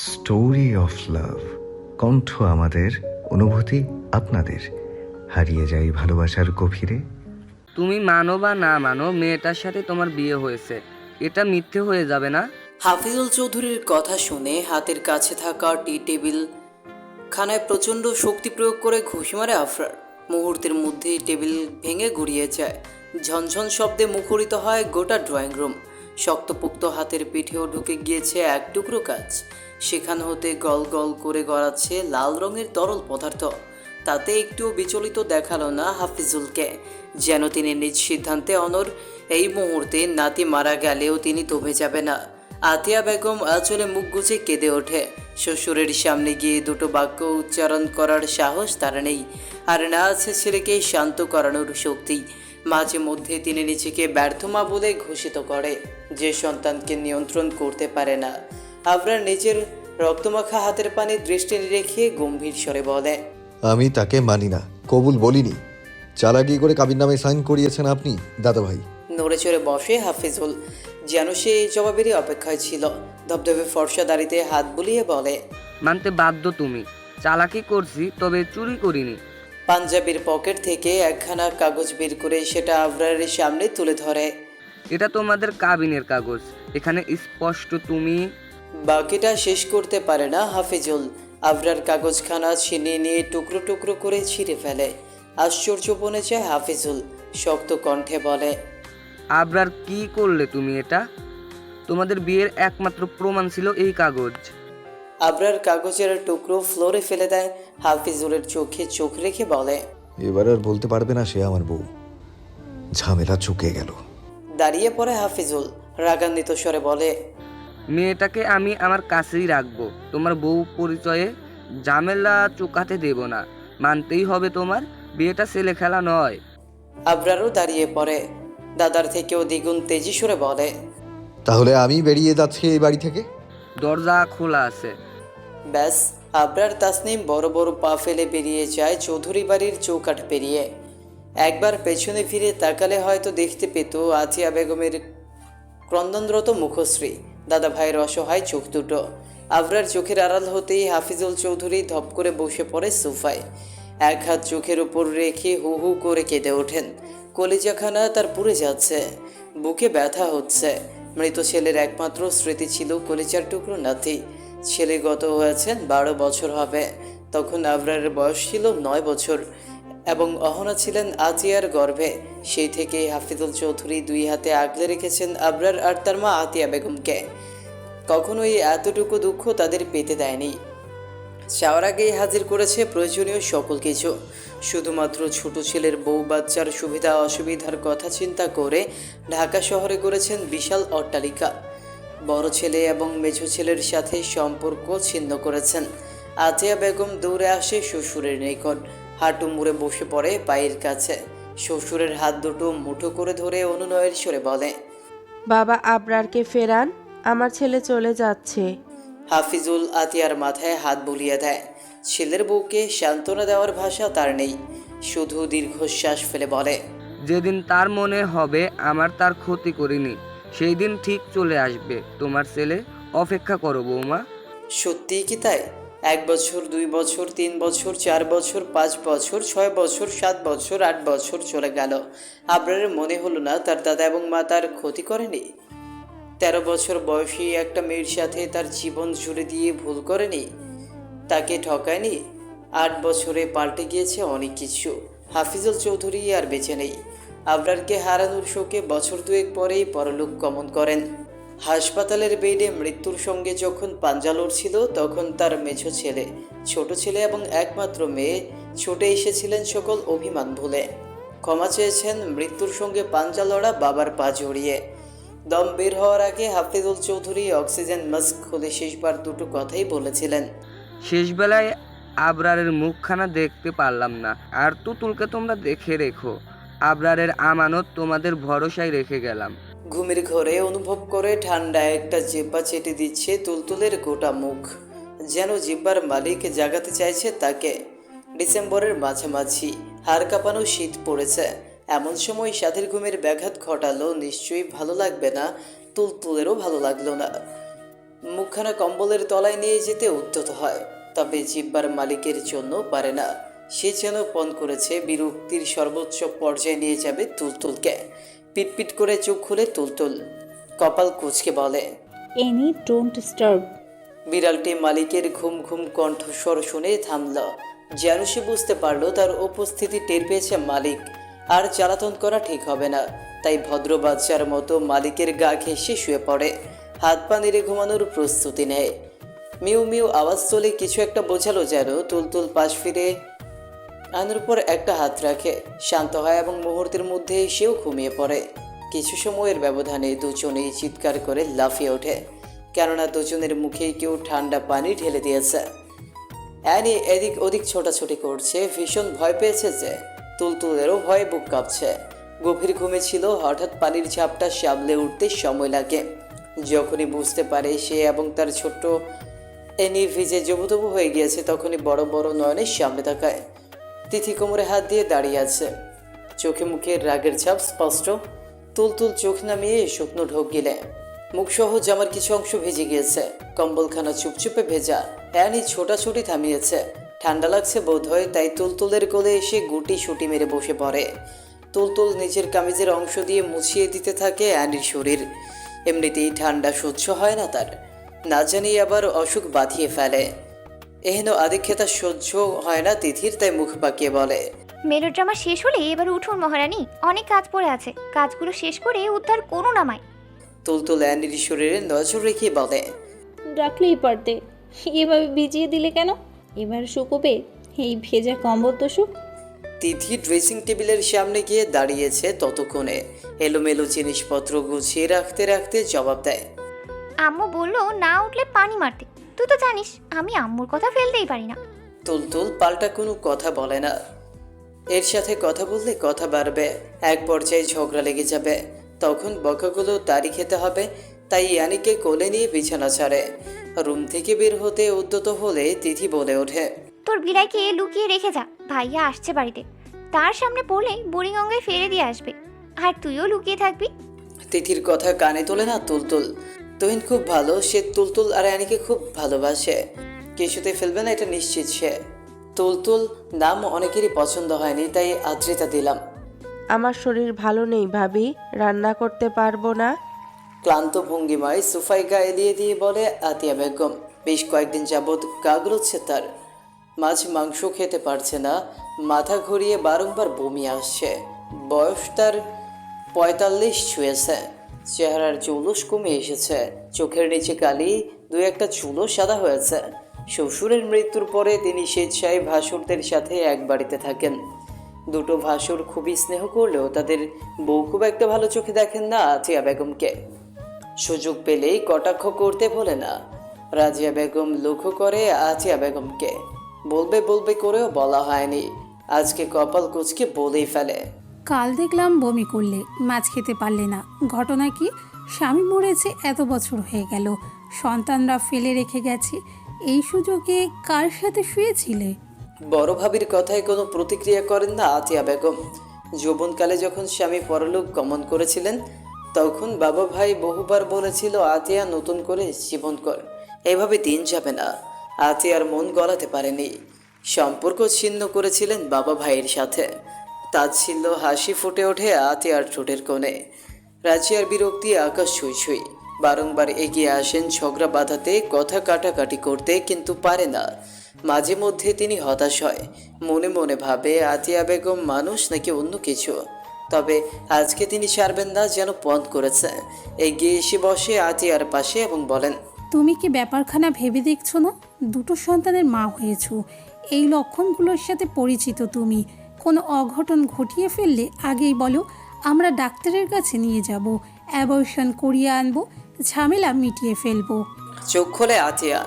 Story of love. কণ্ঠ আমাদের, অনুভূতি আপনাদের। হারিয়ে যাই ভালোবাসার গভীরে। তুমি মানো বা না মানো, মেয়েটার সাথে তোমার বিয়ে হয়েছে, এটা মিথ্যে হয়ে যাবে না? হাফিজুল চৌধুরীর কথা শুনে হাতের কাছে থাকা টি টেবিল খানায় প্রচণ্ড শক্তি প্রয়োগ করে ঘুষি মারে আফরার। মুহূর্তের মধ্যেই টেবিল ভেঙে গুড়িয়ে যায়। ঝনঝন শব্দে মুখরিত হয় গোটা ড্রয়িং রুম। শক্তপোক্ত হাতের পিঠেও ঢুকে গিয়েছে এক টুকরো কাচ। সেখান হতে গল গল করে গড়াচ্ছে লাল রঙের তরল পদার্থ। তাতে একটুও বিচলিত দেখালো না হাফিজুলকে, যেন তিনি নিজ সিদ্ধান্তে অনড়। এই মুহূর্তে নাতি মারা গেলেও তিনি দমে যাবে না। আতিয়া বেগম আঁচলে মুখ গুজে কেঁদে ওঠে। শ্বশুরের সামনে গিয়ে দুটো বাক্য উচ্চারণ করার সাহস তার নেই, আর না আছে ছেলেকে শান্ত করানোর শক্তি। মাঝে মধ্যে তিনি নিজেকে ব্যর্থ মা বলে ঘোষিত করে, যে সন্তানকে নিয়ন্ত্রণ করতে পারে না। আবরার নিজের রক্তমাখা হাতের পানে দৃষ্টি রেখে গম্ভীর স্বরে বলে, আমি তাকে মানি না, কবুল বলিনি। চালাকি করে কাবিননামায় সাইন করিয়েছেন আপনি দাদাভাই। নড়ে চড়ে বসে হাফিজুল, যেন সে এই জবাবেরই অপেক্ষায় ছিল। ধবধবে ফর্সা দাড়িতে হাত বুলিয়ে বলে, মানতে বাধ্য তুমি। চালাকি করছি, তবে চুরি করিনি। পাঞ্জাবির পকেট থেকে একখানা কাগজ বের করে সেটা আবরারের সামনে তুলে ধরে। এটা তোমাদের কাবিনের কাগজ, এখানে স্পষ্ট তুমি। বাকিটা শেষ করতে পারে না হাফিজুল। আবরার কাগজখানা ছিনিয়ে নিয়ে টুকরো টুকরো করে ছিঁড়ে ফেলে। আশ্চর্য বনে যায় হাফিজুল, শক্ত কণ্ঠে বলে, আবরার, কি করলে তুমি এটা? তোমাদের বিয়ের একমাত্র প্রমাণ ছিল এই কাগজ। আবরার কাগজের টুকরো ফ্লোরে ফেলে দেয়। হাফিজুলের চোখে চোখ রেখে বলে, এবার আর বলতে পারবে না সে আমার বউ। ঝামেলা চুকে গেল। দাঁড়িয়ে পড়ে হাফিজুল, রাগান্বিত স্বরে বলে, মেয়েটাকে আমি আমার কাছেই রাখবো, তোমার বউ পরিচয়ে ঝামেলা চুকাতে দেব না। মানতেই হবে তোমার, বিয়েটা ছেলে খেলা নয়। আবরারও দাঁড়িয়ে পড়ে, দাদার থেকেও দ্বিগুণ তেজি সুরে বলে, তাহলে আমি বেরিয়ে যাচ্ছি এই বাড়ি থেকে। দরজা খোলা আছে। ব্যাস, আবরার তাসনিম বড় বড় পা ফেলে বেরিয়ে যায় চৌধুরী বাড়ির চৌকাঠ পেরিয়ে। একবার পেছনে ফিরে তাকালে হয়তো দেখতে পেত আতিয়া বেগমের ক্রন্দনরত মুখশ্রী, দাদা ভাইয়ের অসহায় চোখ দুটো। আবরার চোখের আড়াল হতেই হাফিজুল চৌধুরী ধপ করে বসে পড়ে সোফায়। এক হাত চোখের উপর রেখে হু হু করে কেঁদে ওঠেন। কলিজাখানা তার পুড়ে যাচ্ছে, বুকে ব্যথা হচ্ছে। মৃত ছেলের একমাত্র স্মৃতি ছিল কলিজার টুকরো নাতি। ছেলে গত হয়েছেন 12 বছর হবে। তখন আবরারের বয়স ছিল 9 বছর এবং অহনা ছিলেন আতিয়ার গর্ভে। সেই থেকেই হাফিজুল চৌধুরী দুই হাতে আগলে রেখেছেন আবরার আর তার মা আতিয়া বেগমকে। কখনোই এতটুকু দুঃখ তাদের পেতে দেয়নি। চাওয়ার আগেই হাজির করেছে প্রয়োজনীয় সকল কিছু। শুধুমাত্র ছোট ছেলের বউ বাচ্চার সুবিধা অসুবিধার কথা চিন্তা করে ঢাকা শহরে করেছেন বিশাল অট্টালিকা। বড় ছেলে এবং মেঝো ছেলের সাথে সম্পর্ক ছিন্ন করেছেন। আতিয়া বেগম দৌড়ে আসে শ্বশুরের নিকট, হাঁটু মুড়ে বসে পড়ে পায়ের কাছে। শ্বশুরের হাত দুটো মুঠো করে ধরে অনুনয়ের স্বরে বলে, বাবা আবরারকে ফেরান, আমার ছেলে চলে যাচ্ছে। হাফিজুল আতিয়ার মাথায় হাত বুলিয়ে দেয়। ছেলের বউকে সান্ত্বনা দেওয়ার ভাষা তার নেই, শুধু দীর্ঘশ্বাস ফেলে বলে, যেদিন তার মনে হবে আমার তার ক্ষতি করিনি, সেই দিন ঠিক চলে আসবে তোমার ছেলে। অপেক্ষা করো বৌমা। সত্যিই কি তাই? 1 বছর, 2 বছর, 3 বছর, 4 বছর, 5 বছর, 6 বছর, 7 বছর, 8 বছর চলে গেল। আবরারের মনে হলো না তার দাদা এবং মা তার ক্ষতি করেনি। 13 বছর বয়সী একটা মেয়ের সাথে তার জীবন জুড়ে দিয়ে ভুল করেনি, তাকে ঠকায়নি। 8 বছরে পাল্টে গিয়েছে অনেক কিছু। হাফিজুল চৌধুরী আর বেঁচে নেই। আবরারকে হারানোর শোকে বছর 2 পরেই পরলোক গমন করেন। হাসপাতালের বেডে মৃত্যুর সঙ্গে যখন পাঞ্জা লড়ছিল, তখন তার মেঝো ছেলে, ছোট ছেলে এবং একমাত্র মেয়ে ছুটে এসেছিলেন সকল অভিমান ভুলে। ক্ষমা চেয়েছেন মৃত্যুর সঙ্গে পাঞ্জা লড়া বাবার পা জড়িয়ে। দম বের হওয়ার আগে হাফিজুল চৌধুরী অক্সিজেন মাস্ক খুলে শেষবার দুটো কথাই বলেছিলেন, শেষবেলায় আবরারের মুখখানা দেখতে পারলাম না, আর তুতুলকে তোমরা দেখে রেখো। আবরারের আমানত তোমাদের ভরসায় রেখে গেলাম। ঘুমের ঘরে অনুভব করে ঠান্ডা একটা জিব্বা চেটে দিচ্ছে তুলতুলের গোটা মুখ, যেন জিব্বার মালিক জাগাতে চাইছে তাকে। ডিসেম্বরের মাঝামাঝি, হাড় কাঁপানো শীত পড়েছে। এমন সময় সাধের ঘুমের ব্যাঘাত ঘটালো। নিশ্চয়ই ভালো লাগবে না, তুলতুলেরও ভালো লাগলো না। মুখখানা কম্বলের তলায় নিয়ে যেতে উদ্যত হয়, তবে জিব্বার মালিকের জন্য পারে না। সে যেন পণ করেছে বিরক্তির সর্বোচ্চ পর্যায়ে নিয়ে যাবে তুলতুলকে। পিটপিট করে চোখ খুলে তুলতুল কপাল কুঁচকে বলে, এনি ডোন্ট ডিস্টার্ব। বিড়ালটি মালিকের ঘুম ঘুম কণ্ঠস্বর শুনে থামল। যেন সে বুঝতে পারলো তার উপস্থিতি টের পেয়েছে মালিক। আর জ্বালাতন করা ঠিক হবে না, তাই ভদ্র বাচ্চার মতো মালিকের গা ঘেঁষে শুয়ে পড়ে। হাত পা নেড়ে ঘুমানোর প্রস্তুতি নেয়। মিউ মিউ আওয়াজ তোলে কিছু একটা বোঝালো যেন। তুলতুল পাশ ফিরে আনুর উপর একটা হাত রাখে, শান্ত হয় এবং মুহূর্তের মধ্যে সেও ঘুমিয়ে পড়ে। কিছু সময়ের ব্যবধানে দুজনেই চিৎকার করে লাফিয়ে ওঠে, কেননা দুজনের মুখে কেউ ঠান্ডা পানি ঢেলে দিয়েছে। অ্যানি এদিক ওদিক ছোটাছুটি করছে, ভীষণ ভয় পেয়েছে যে। তুলতুলেরও ভয়ে বুক কাঁপছে। গভীর ঘুমে ছিল, হঠাৎ পানির ঝাপটা সামলে উঠতে সময় লাগে। যখনই বুঝতে পারে সে এবং তার ছোট্ট এনি ভিজে জবুতবু হয়ে গিয়েছে, তখনই বড় বড় নয়নের সামনে তাকায়। তিথি কোমরে হাত দিয়ে দাঁড়িয়ে আছে, চোখে মুখে রাগের ছাপ স্পষ্ট। তুলতুল চোখ নামিয়ে শুকনো ঢোক গিলে। মুখসহ জামার কিছু অংশ ভেজে গিয়েছে, কম্বলখানা চুপচুপে ভেজা। অ্যানি ছোটাছুটি থামিয়েছে, ঠান্ডা লাগছে বোধ হয়, তাই তুলতুলের কোলে এসে গুটি সুটি মেরে বসে পড়ে। তুলতুল নিজের কামিজের অংশ দিয়ে মুছিয়ে দিতে থাকে অ্যানির শরীর। এমনিতেই ঠান্ডা সহ্য হয় না তার, না জানি আবার অসুখ বাঁধিয়ে ফেলে। এহেন আদিক্ষেতা সহ্য হয় না তিথির, তাই মুখ বাঁকিয়ে বলে, মেলোড্রামা শেষ হলে এবার উঠুন মহারানী, অনেক কাজ পড়ে আছে, কাজগুলো শেষ করে উদ্ধার করুন আমায়। তুলতুল অ্যানির শরীরে নজর রেখে বলে, ডাকলেই পারতে, এভাবে ভিজিয়ে দিলে কেন? এবার শুকোবে, এই ভেজা কম্বল তো শুক। তিথি ড্রেসিং টেবিলের সামনে গিয়ে দাঁড়িয়েছে ততক্ষণে। এলোমেলো জিনিসপত্র গুছিয়ে রাখতে রাখতে জবাব দেয়, আম্মু বললো না উঠলে পানি মারতে, তুই তো জানিস আমি আম্মুর কথা ফেলতেই পারি না। তুলতুল পাল্টা কোনো কথা বলে না। এর সাথে কথা বললে কথা বাড়বে, এক পর্যায়ে ঝগড়া লেগে যাবে, তখন বকাগুলো তারই খেতে হবে। তাই ইয়ানিকে কোলে নিয়ে বিছানা ছাড়ে। রুম থেকে বের হতে উদ্যত হলে তিথি বলে ওঠে, তোর বিড়াইকে লুকিয়ে রেখে যা, ভাইয়া আসছে বাড়িতে, তার সামনে পড়লেই বুড়িগঙ্গায় ফেলে দিয়ে আসবে, আর তুইও লুকিয়ে থাকবি। তিথির কথা কানে তোলে না তুলতুল। তুহিন খুব ভালো, সে তুলতুল আর অ্যানিকে খুব ভালোবাসে, কিছুতে ফেলবে না এটা নিশ্চিত সে। তুলতুল নাম অনেকেরই পছন্দ হয়নি, তাই আদ্রিতা দিলাম। আমার শরীর ভালো নেই ভাবি, রান্না করতে পারবো না। ক্লান্ত ভঙ্গিমায় সুফাই গায়ে দিয়ে বলে আতিয়া বেগম। বেশ কয়েকদিন যাবৎ গা গুলোচ্ছে তার। মাছ মাংস খেতে পারছে না, মাথা ঘুরিয়ে বারংবার বমি আসছে। বয়স তার 45 ছুঁয়েছে। চেহারার চৌলস কমে এসেছে, চোখের নিচে কালি, দু একটা চুলও সাদা হয়েছে। শ্বশুরের মৃত্যুর পরে তিনি স্বেচ্ছায় ভাসুরদের সাথে এক বাড়িতে থাকেন। দুটো ভাসুর খুবই স্নেহ করলেও তাদের বউ খুব একটা ভালো চোখে দেখেন না আতিয়া বেগমকে। সুযোগ পেলেই কটাক্ষ করতে ভোলে না। রাজিয়া বেগম লক্ষ্য করে আতিয়া বেগমকে, বলবে বলবে করেও বলা হয়নি, আজকে কপাল কুঁচকে বলেই ফেলে, কাল দেখলাম বমি করলে, মাছ খেতে পারলে না। ঘটনা কি? স্বামী মরেছে, এত বছর হয়ে গেল, সন্তানরা ফেলে রেখে গেছে, এই সুযোগে কার সাথে শুয়েছিলে? বড় ভাবির কথায় কোনো প্রতিক্রিয়া করেন না আতিয়া বেগম। যৌবনকালে যখন স্বামী পরলোক গমন করেছিলেন, তখন বাবা ভাই বহুবার বলেছিল আতিয়া নতুন করে জীবন কর, এভাবে দিন যাবে না। আতিয়ার মন গলাতে পারেনি। সম্পর্ক ছিন্ন করেছিলেন বাবা ভাইয়ের সাথে। তাচ্ছিল্য হাসি ফুটে ওঠে আতিয়ার ঠোঁটের কোণে। রাজিয়ার বিরক্তি আকাশ ছুঁই ছুঁই। বারংবার এগিয়ে আসেন ঝগড়া বাঁধাতে, কথা কাটাকাটি করতে, কিন্তু পারে না। মাঝে মধ্যে তিনি হতাশ হয়, মনে মনে ভাবে আতিয়া বেগম মানুষ নাকি অন্য কিছু। তবে আজকে তিনি ছাড়বেন না, যেন পণ করেছে। এগিয়ে এসে বসে আতিয়ার পাশে এবং বলেন, তুমি কি ব্যাপারখানা ভেবে দেখছো না? দুটো সন্তানের মা হয়েছো, এই লক্ষণগুলোর সাথে পরিচিত তুমি। কোনো অঘটন ঘটিয়ে ফেললে আগেই বলো, আমরা ডাক্তারের কাছে নিয়ে যাব, অ্যাবর্শন করিয়ে আনবো, ঝামেলা মিটিয়ে ফেলবো। চোখ খোলে আতিয়া,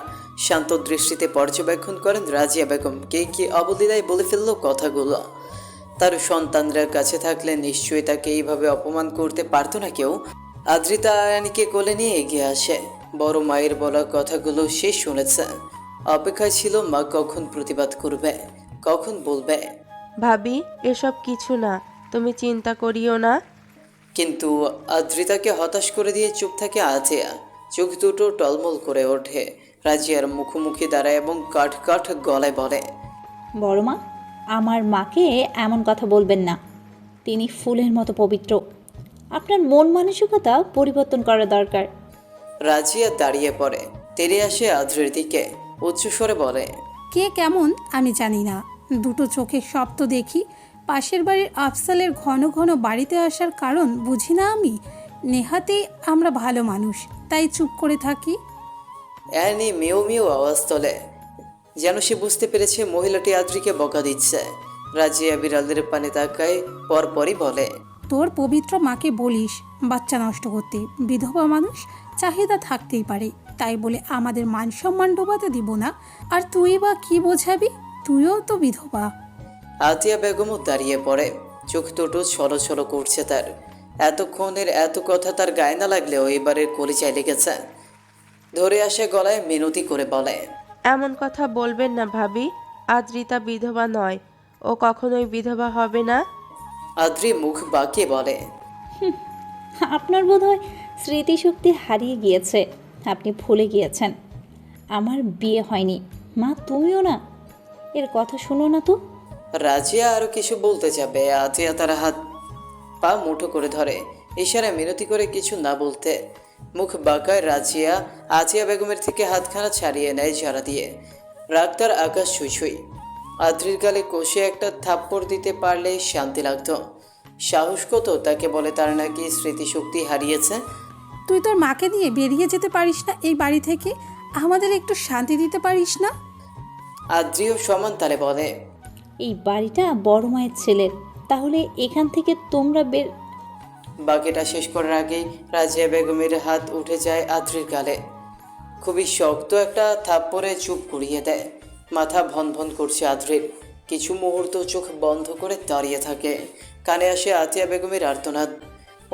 শান্ত দৃষ্টিতে পর্যবেক্ষণ করেন রাজিয়া বেগমকে। কি অবলীলায় বলে ফেললো কথাগুলো। তার সন্তানরা কাছে থাকলে নিশ্চয়ই তাকে এইভাবে অপমান করতে পারতো না কেউ। আদ্রিতা আয়ানিকে কোলে নিয়ে এগিয়ে আসে। বড় মায়ের বলা কথাগুলো সে শুনেছে। অপেক্ষায় ছিল মা কখন প্রতিবাদ করবে, কখন বলবে। ভাবি এসব কিছু না, তুমি চিন্তা করিও না। কিন্তু আদ্রিতাকে হতাশ করে দিয়ে চুপ থাকে আতিয়া। চোখ দুটো টলমল করে ওঠে। রাজিয়ার মুখোমুখি দাঁড়ায় এবং কাঠ কাঠ গলায় বলে, বড় মা, আমার মাকে এমন কথা বলবেন না। তিনি ফুলের মতো পবিত্র। আপনার মন মানসিকতা পরিবর্তন করা দরকার। রাজিয়া দাঁড়িয়ে পড়ে, তেড়ে আসে আদ্রির দিকে, উচ্চস্বরে বলে, কে কেমন আমি জানি না, দুটো চোখে সব তো দেখি। পাশের বাড়ির আফসালের ঘন ঘন বাড়িতে আসার কারণ বুঝি না আমি। নেহাতেই আমরা ভালো মানুষ, তাই চুপ করে থাকি। অ্যানি মেও মেও আওয়াজ তোলে, যেন সে বুঝতে পেরেছে মহিলাটি আদ্রিকে বকা দিচ্ছে। রাজিয়া বিড়ালের পানে তাকায়, পরপরই বলে, তোর পবিত্র মাকে বলিস বাচ্চা নষ্ট করতে। বিধবা মানুষ, চাহিদা থাকতেই পারে, তাই বলে আমাদের মান সম্মান ডোবাতে দিব না। আর তুই বা কি বোঝাবি, তুইও তো বিধবা। আতিয়া বেগমও দাঁড়িয়ে পড়ে, চোখ দুটো ছলো ছলো করছে তার। এতক্ষণের এত কথা তার গায়ে না লাগলেও এবারের কলিজায় লেগেছে। ধরে আসে গলায়, মিনতি করে বলে, এমন কথা বলবেন না ভাবি, আদ্রিতা বিধবা নয়, ও কখনোই বিধবা হবে না। আদ্রি মুখ বাঁকিয়ে বলে, আপনার বোধহয় স্মৃতিশক্তি হারিয়ে গিয়েছে। আপনি ভুলে গিয়েছেন আমার বিয়ে হয়নি। মা, তুমিও না, এর কথা শুনো না তো। রাজিয়া আরো কিছু বলতে যাবে, আতিয়া তার হাত পা মুঠো করে ধরে, ইশারায় মিনতি করে কিছু না বলতে। মুখ বাঁকায় রাজিয়া আতিয়া বেগমের থেকে হাতখানা ছাড়িয়ে নেয় ঝাড়া দিয়ে। রাগ তার আকাশ ছুঁই ছুঁই। আদ্রির গালে কষে একটা থাপ্পড় দিতে পারলে শান্তি লাগতো। সাহস কত তাকে বলে তার নাকি স্মৃতিশক্তি হারিয়েছে। তুই তোর মাকে নিয়ে বেরিয়ে যেতে পারিস না এই বাড়ি থেকে? আমাদের একটু শান্তি দিতে পারিস না? আদ্রিও সমান তালে বলে, এই বাড়িটা বড় মায়ের ছেলের, তাহলে এখান থেকে তোমরা বের। বাকিটা শেষ করার আগেই রাজিয়া বেগমের হাত উঠে যায় আদ্রির গালে। খুবই শক্ত একটা থাপ্পড়ে চুপ করিয়ে দেয়। মাথা ভন ভন করছে আদ্রির। কিছু মুহূর্ত চোখ বন্ধ করে দাঁড়িয়ে থাকে। কানে আসে আতিয়া বেগমের আর্তনাদ।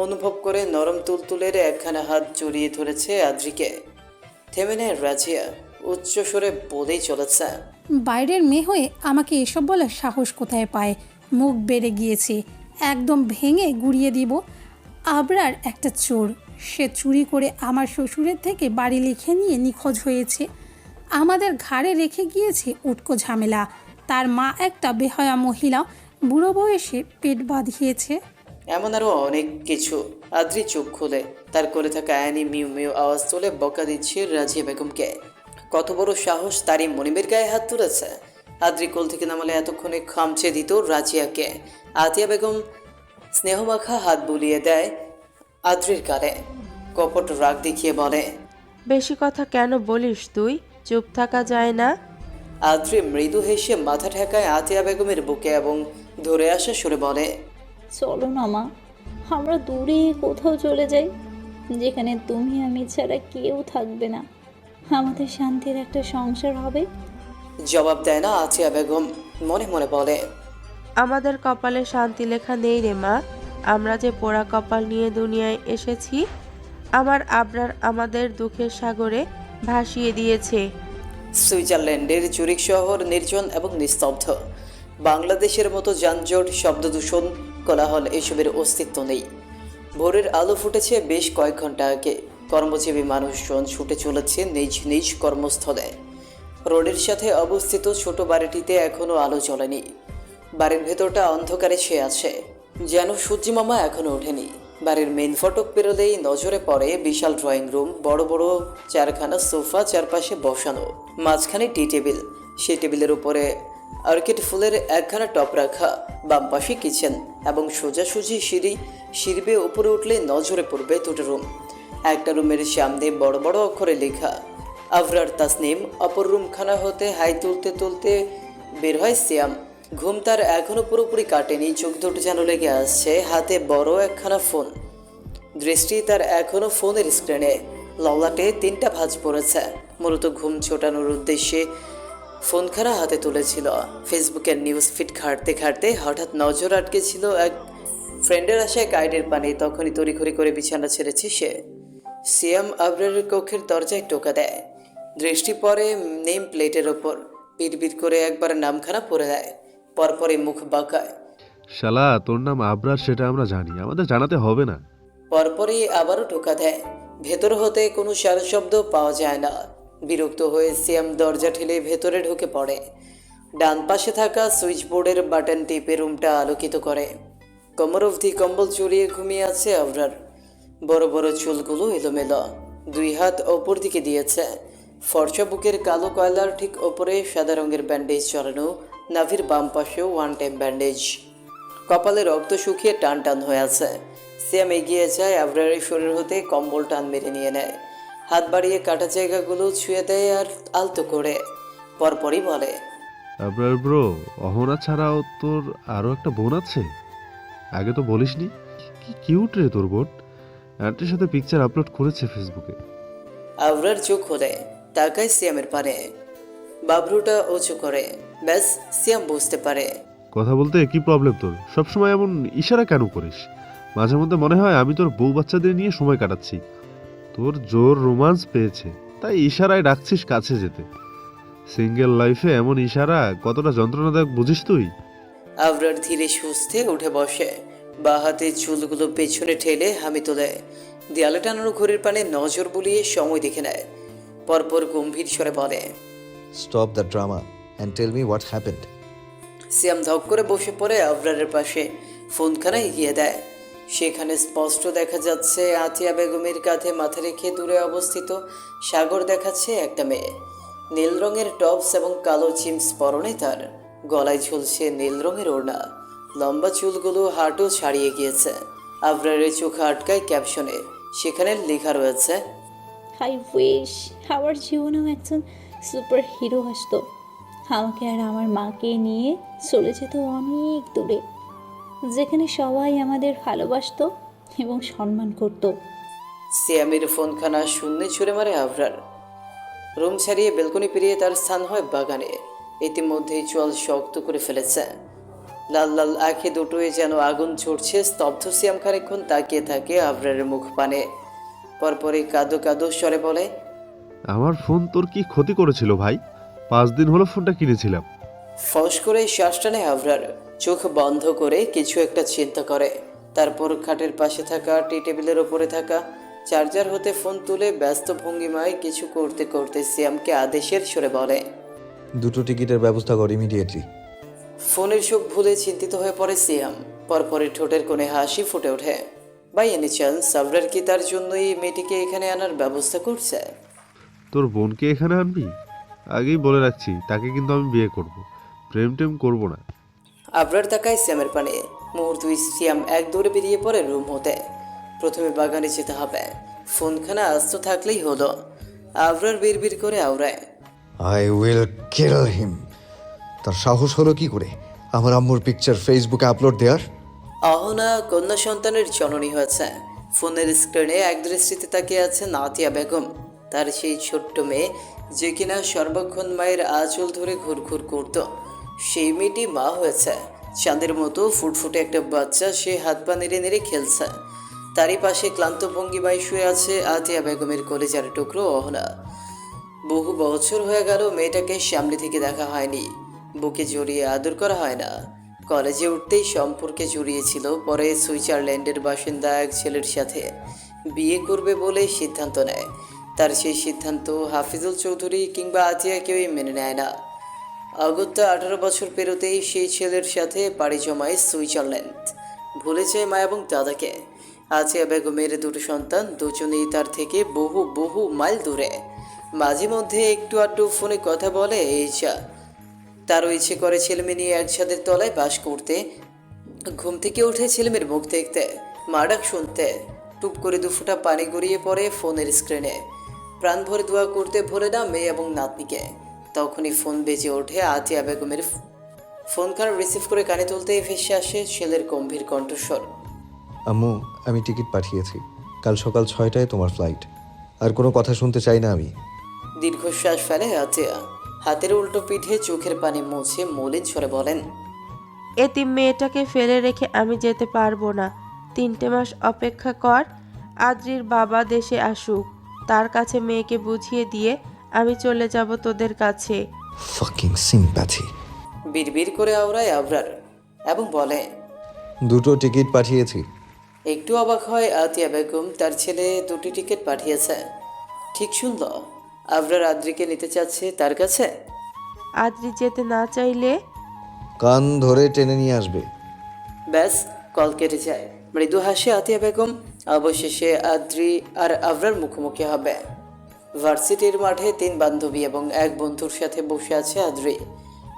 অনুভব করে নরম তুলতুলের একখানা হাত জড়িয়ে ধরেছে আদ্রিকে। থেমে নেয় রাজিয়া, উচ্চস্বরে বলেই চলেছে, বাইরের মেয়ে হয়ে আমাকে এসব বলার সাহস কোথায় পায়? মুখ বেড়ে গিয়েছে, একদম ভেঙে গুড়িয়ে দিব। আবরার একটা চোর, সে চুরি করে আমার শ্বশুরের থেকে বাড়ি লিখে নিয়ে নিখোঁজ হয়েছে। আমাদের ঘাড়ে রেখে গিয়েছে উটকো ঝামেলা। তার মা একটা বেহায়া মহিলা, বুড়ো বয়সে পেট বাঁধিয়েছে। এমন আরো অনেক কিছু। আদ্রি চোখ খুলে, তার কোলে থাকা অ্যানি মিউ মিউ আওয়াজ তুলে বকা দিচ্ছে রাজিয়া বেগমকে। কত বড় সাহস তারই মনিবের গায়ে হাত তুলেছে। আদ্রি কোল থেকে নামালে এতক্ষণে খামচে দিত রাজিয়াকে। আতিয়া বেগম স্নেহমাখা হাত বুলিয়ে দেয় আদ্রির গালে, কপট রাগ দেখিয়ে বলে, বেশি কথা কেন বলিস তুই? চুপ থাকা যায় না? আদ্রি মৃদু হেসে মাথা ঠেকায় আতিয়া বেগমের বুকে এবং ধরে আসা সুরে বলে, চলো না মা, আমরা দূরে কোথাও চলে যাই, যেখানে তুমি আমি ছাড়া কেউ থাকবে না। আমাদের শান্তির একটা সংসার হবে। জবাব দেয় না আতিয়া বেগম, মনে মনে বলে, আমাদের কপালে শান্তি লেখা নেই রে মা। আমরা যে পোড়া কপাল নিয়ে দুনিয়ায় এসেছি। আমার আবরার আমাদের দুঃখের সাগরে ভাসিয়ে দিয়েছে। সুইজারল্যান্ডের জুরিক শহর নির্জন এবং নিস্তব্ধ। বাংলাদেশের মতো যানজট, শব্দদূষণ, কোলাহল এসবের অস্তিত্ব নেই। ভোরের আলো ফুটেছে বেশ কয়েক ঘন্টা আগে। কর্মজীবী মানুষজন ছুটে চলেছে নিজ নিজ কর্মস্থলে। রোডের সাথে অবস্থিত ছোট বাড়িটিতে এখনো আলো জ্বলেনি। বাড়ির ভেতরটা অন্ধকারে ছেয়ে আছে, যেন সূর্যি মামা এখনো ওঠেনি। বাড়ির মেন ফটক পেরোলেই নজরে পড়ে বিশাল ড্রয়িং রুম, বড় বড় চারখানা সোফা, চারপাশে বসানো, মাঝখানে টি টেবিল। সেই টেবিলের উপরে অর্কিড ফুলের একখানা টপ রাখা, বাম পাশে কিচেন এবং সোজাসুজি সিঁড়ি বেয়ে উপরে উঠলে নজরে পড়বে দুটো রুম। একটা রুমের সামনে বড় বড় অক্ষরে লেখা আবরার তাসনিম। অপর রুমখানা হতে হাই তুলতে তুলতে বের হয় সিয়াম। ঘুম তার এখনো পুরোপুরি কাটেনি, চোখ দুটো যেন লেগে আসছে। হাতে বড় একখানা ফোন, দৃষ্টি তার এখনো ফোনের স্ক্রিনে। ললাটে 3টা ভাঁজ পড়েছে। মূলত ঘুম ছোটানোর উদ্দেশ্যে ফোনখানা হাতে তুলেছিল। ফেসবুকের নিউজ ফিড ঘাঁটতে ঘাঁটতে হঠাৎ নজর আটকেছিল এক ফ্রেন্ডের আশায় গাইডের পানি। তখনই তড়িঘড়ি করে বিছানা ছেড়েছে সে। সিয়াম আবরারের কক্ষের দরজায় টোকা দেয়। দৃষ্টি পড়ে নেম প্লেটের ওপর। পিটপিট করে একবার নামখানা পড়ে দেয়, পরপরই মুখ বাঁকায়। শালা, তোর নাম আবরার সেটা আমরা জানি, আমাদের জানাতে হবে না। পরপরই আবারও টোকা দেয়। ভেতর হতে কোনো সারা শব্দ পাওয়া যায় না। বিরক্ত হয়ে সিয়াম দরজা ঠেলে ভেতরে ঢুকে পড়ে। ডান পাশে থাকা সুইচ বোর্ডের বাটন টিপে রুমটা আলোকিত করে। কোমর অবধি কম্বল জড়িয়ে ঘুমিয়ে আছে আবরার। বড় বড় চুলগুলো এলোমেলো, 2 হাত ওপর দিকে দিয়েছে। ফর্সা বুকের কালো কয়লার ঠিক ওপরে সাদা রঙের ব্যান্ডেজ চড়ানো, নাভির বাম পাশেও 1 টাইম ব্যান্ডেজ। কপালে রক্ত শুকিয়ে টান টান হয়ে আছে। সিয়াম এগিয়ে যায়, আবরারের শরীর হতে কম্বল টান মেরে নিয়ে নেয়। হাত বাড়িয়ে কাটা জায়গাগুলো ছুঁয়ে দেয় আর আলতো করে। পরপরই বলে, আপনার ব্রো, অহনা ছাড়াও তোর আরও একটা বোন আছে? আগে তো বলিসনি। কি কিউট রে তোর বোন। আন্টির সাথে পিকচার আপলোড করেছে ফেসবুকে। আবরার চোখ খোলে, তাকায় সিয়ামের পানে। বাবরুটা উঁচু করে। ব্যাস, সিয়াম বুঝতে পারে। কথা বলতে কি প্রবলেম তোর? সবসময় এমন ইশারা কেন করিস? মাঝে মধ্যে মনে হয় আমি তোর বউ বাচ্চাদের নিয়ে সময় কাটাচ্ছি। তোর জোর রোমান্স পেয়েছে, তাই ইশারায় ডাকছিস কাছে যেতে। সিঙ্গেল লাইফে এমন ইশারা কতটা যন্ত্রণাদায়ক বুঝিস তুই? আবরার ধীরে সুস্থে উঠে বসে, বা হাতে চুলগুলো পেছনে ঠেলে হামি তোলে। দেয়ালে টানানো ঘড়ির পানে নজর বুলিয়ে সময় দেখে নেয়। পরপর গম্ভীর স্বরে বলে, stop the drama and tell me what happened. Siam ধক করে বসে পড়ে আবরারের পাশে, ফোনখানা এগিয়ে দেয়। সেখানে স্পষ্ট দেখা যাচ্ছে আতিয়া বেগমের কাঁধে মাথা রেখে দূরে অবস্থিত সাগর দেখাচ্ছে একটা মেয়ে। নীল রঙের টপস এবং কালো জিন্স পরনে তার, গলায় ঝুলছে নীল রঙের ওড়না। লম্বা চুলগুলো হাঁটু ছাড়িয়ে গিয়েছে। আবরারের চোখ আটকায় ক্যাপশনে, সেখানে লেখা রয়েছে, আই উইশ আমার জীবনেও একজন সুপার হিরো আসতো, আমাকে আর আমার মাকে নিয়ে চলে যেত অনেক দূরে, যেখানে সবাই আমাদের ভালোবাসতো এবং সম্মান করতো। সিয়ামের ফোনখানা শূন্যে ছুঁড়ে মারে আবরার। রুম ছাড়িয়ে বেলকনি পেরিয়ে তার স্থান হয় বাগানে। ইতিমধ্যেই চোয়াল শক্ত করে ফেলেছে। লাল লাল আঁখে দুটোয় যেন আগুন ছুটছে। স্তব্ধ সিয়াম খানিকক্ষণ তাকিয়ে থাকে আবরারের মুখ পানে। পরপরই কাঁদো কাঁদো স্বরে বলে, আমার ফোন তোর কি ক্ষতি করেছিল ভাই? 5 দিন হলো ফোনটা কিনেছিলাম। ফস করে শ্বাস টানে আবরার। চোখ বন্ধ করে কিছু একটা চিন্তা করে। তারপর খাটের পাশে থাকা টি টেবিলের ওপরে থাকা চার্জার হতে ফোন তুলে ব্যস্ত ভঙ্গিমায় কিছু করতে করতে সিয়ামকে আদেশের সুরে বলে, 2টো টিকিটের ব্যবস্থা কর ইমিডিয়েটলি। ফোনের চোখ ভুলে চিন্তিত হয়ে পড়ে সিয়াম। পরপরই ঠোঁটের কোণে হাসি ফুটে ওঠে। বাই এনি চান্স আবরার কি তার জন্যই মেয়েটিকে এখানে আনার ব্যবস্থা করছে? তোর বোনকে এখানে আনবি? আগেই বলে রাখছি, তাকে কিন্তু আমি বিয়ে করব। প্রেম টেম করবো না। আবরার তাকায় সিয়ামের পানে। মুহূর্তই সিয়াম এক দৌড়ে বেরিয়ে পড়ে রুম হতে। প্রথমে বাগানে যেতে হবে, ফোনখানা আস্ত থাকলেই হলো। আবরার বিড়বিড় করে আওড়ায়, আই উইল কিল হিম। তার সাহস হলো কি করে আমার আম্মুর পিকচার ফেসবুকে আপলোড দেওয়ার? অহনা কন্যা সন্তানের জননী হয়েছে। ফোনের স্ক্রিনে একদৃষ্টিতে তাকিয়ে আছে আতিয়া বেগম, তার সেই ছোট্ট মেয়ে যে কিনা সর্বক্ষণ মায়ের আঁচল ধরে ঘুরঘুর করত। সেই মেয়েটি মা হয়েছে। চাঁদের মতো ফুটফুটে একটা বাচ্চা, সে হাত পা নেড়ে নেড়ে খেলছে। তারই পাশে ক্লান্ত ভঙ্গিমায় শুয়ে আছে আতিয়া বেগমের কলেজার টুকরো অহনা। বহু বছর হয়ে গেল মেয়েটাকে সামনে থেকে দেখা হয়নি, বুকে জড়িয়ে আদর করা হয় না। কলেজে উঠতেই সম্পর্কে জড়িয়েছিল, পরে সুইজারল্যান্ডের বাসিন্দা এক ছেলের সাথে বিয়ে করবে বলে সিদ্ধান্ত নেয়। তার সেই সিদ্ধান্ত হাফিজুল চৌধুরী কিংবা আতিয়া কেউই মেনে নেয় না। অগত্যা 18 বছর পেরোতেই সেই ছেলের সাথে পাড়ি জমায় সুইজারল্যান্ড। ভুলে যায় মা এবং দাদাকে। আতিয়া বেগমের 2টো সন্তান, দুজনেই তার থেকে বহু বহু মাইল দূরে। মাঝে মধ্যে একটু আধটু ফোনে কথা বলে এই যা। তারও ইচ্ছে করে ছেলেমেয়ে নিয়ে এক ছাদের তলায় বাস করতে। ঘুম থেকে উঠে ছেলেমেয়ের মুখ দেখতে, মা ডাক শুনতে। টুপ করে 2 ফোঁটা পানি গড়িয়ে পড়ে ফোনের স্ক্রিনে। প্রাণ ভরে দোয়া করতে ভোলে না মেয়ে এবং নাতনিকে। তখনই ফোন বেজে ওঠে আতিয়া বেগমের। ফোনখানা রিসিভ করে কানে তুলতেই ভেসে আসে ছেলের গম্ভীর কণ্ঠস্বর, আম্মু, আমি টিকিট পাঠিয়েছি, কাল সকাল 6টায় তোমার ফ্লাইট। আর কোনো কথা শুনতে চাই না আমি। দীর্ঘশ্বাস ফেলে আতিয়া। হাতের উল্টো পিঠে চোখের পানি মুছে মলিন স্বরে বলেন, এতিম মেয়েটাকে ফেলে রেখে আমি যেতে পারবো না। 3টে মাস অপেক্ষা কর, আদ্রির বাবা দেশে আসুক, তার কাছে মেয়েকে বুঝিয়ে দিয়ে আমি চলে যাব তোদের কাছে। Fucking sympathy. বিড়বিড় করে আওড়ায় আবরার এবং বলে, 2টো টিকিট পাঠিয়েছি, একটু অবাক হয় আতিয়া বেগম, তার ছেলে 2টি টিকিট পাঠিয়েছে। ঠিক শুনল, আবরার আদ্রিকে নিতে চাচ্ছে তার কাছে। আদ্রি যেতে না চাইলে কান ধরে টেনে নিয়ে আসবে। ব্যাস, কল কেটে যায়। মৃদু হাসে আতিয়া বেগম। অবশেষে আদ্রি আর আবরার মুখোমুখি হবে। ভার্সিটির মাঠে 3 বান্ধবী এবং এক বন্ধুর সাথে বসে আছে আদ্রি।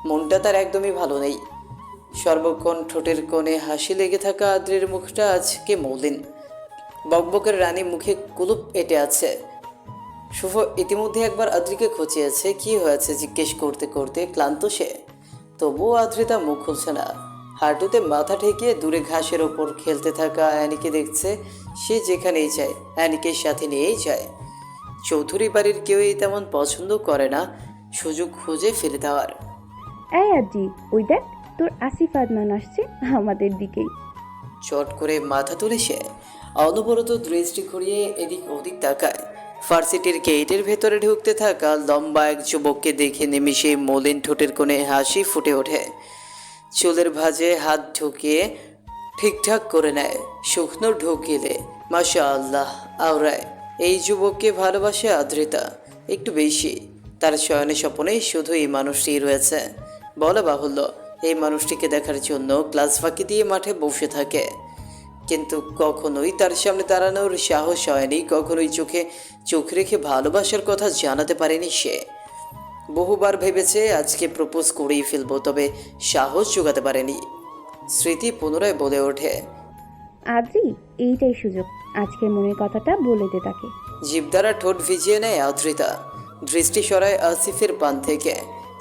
মনটা তার একদমই ভালো নেই। সর্বক্ষণ ঠোঁটের কোণে হাসি লেগে থাকা আদ্রির মুখটা আজকে মৌলিন। বকবকের রানী মুখে কুলুপ এঁটে আছে। শুভ ইতিমধ্যে একবার আদ্রিকে খোঁচিয়েছে, কি হয়েছে জিজ্ঞেস করতে করতে ক্লান্ত সে। তবুও আদ্রি তা মুখ খুলছে না। হাঁটুতে মাথা ঠেকিয়ে দূরে ঘাসের ওপর খেলতে থাকা অ্যানিকে দেখছে। সে যেখানেই যায় অ্যানিকে সাথে নিয়েই যায়। চৌধুরী বাড়ির কেউই তেমন পছন্দ করে না সুযোগ খুঁজে ফিরে দেওয়ার। এই আদ্রি, ওই দেখ তোর আসিফ আদনান আসছে আমাদের দিকেই। চট করে মাথা তুলে সে অনবরত দৃষ্টি ঘুরিয়ে এদিক ওদিক তাকায়। ভার্সিটির গেটের ভেতরে ঢুকতে থাকা লম্বা এক যুবককে দেখে নিমিষে মলিন ঠোঁটের কোণে হাসি ফুটে ওঠে। চুলের ভাঁজে হাত ঢুকিয়ে ঠিকঠাক করে নেয়। শুকনো ঢুকিলে মাশা আল্লাহ আওরায়। এই যুবককে ভালোবাসে আদ্রিতা একটু বেশি। তার শয়নে স্বপ্নে শুধু এই মানুষটি রয়েছে। বলা বাহুল্য, এই মানুষটিকে দেখার জন্য ক্লাস ফাঁকি দিয়ে মাঠে বসে থাকে, কিন্তু কখনোই তার সামনে দাঁড়ানোর সাহস হয়নি। কখনোই চোখে চোখ রেখে ভালোবাসার কথা জানাতে পারেনি সে। বহুবার ভেবেছে আজকে প্রপোজ করেই ফেলবো, তবে সাহস জোগাতে পারেনি। স্মৃতি পুনরায় বলে ওঠে, আদ্রি, এইটাই সুযোগ, আজকের মনের কথাটা বলে দে তাকে। জিভ দ্বারা ঠোঁট ভিজিয়ে নেয় আদ্রিতা। দৃষ্টি সরায় আসিফের পান থেকে।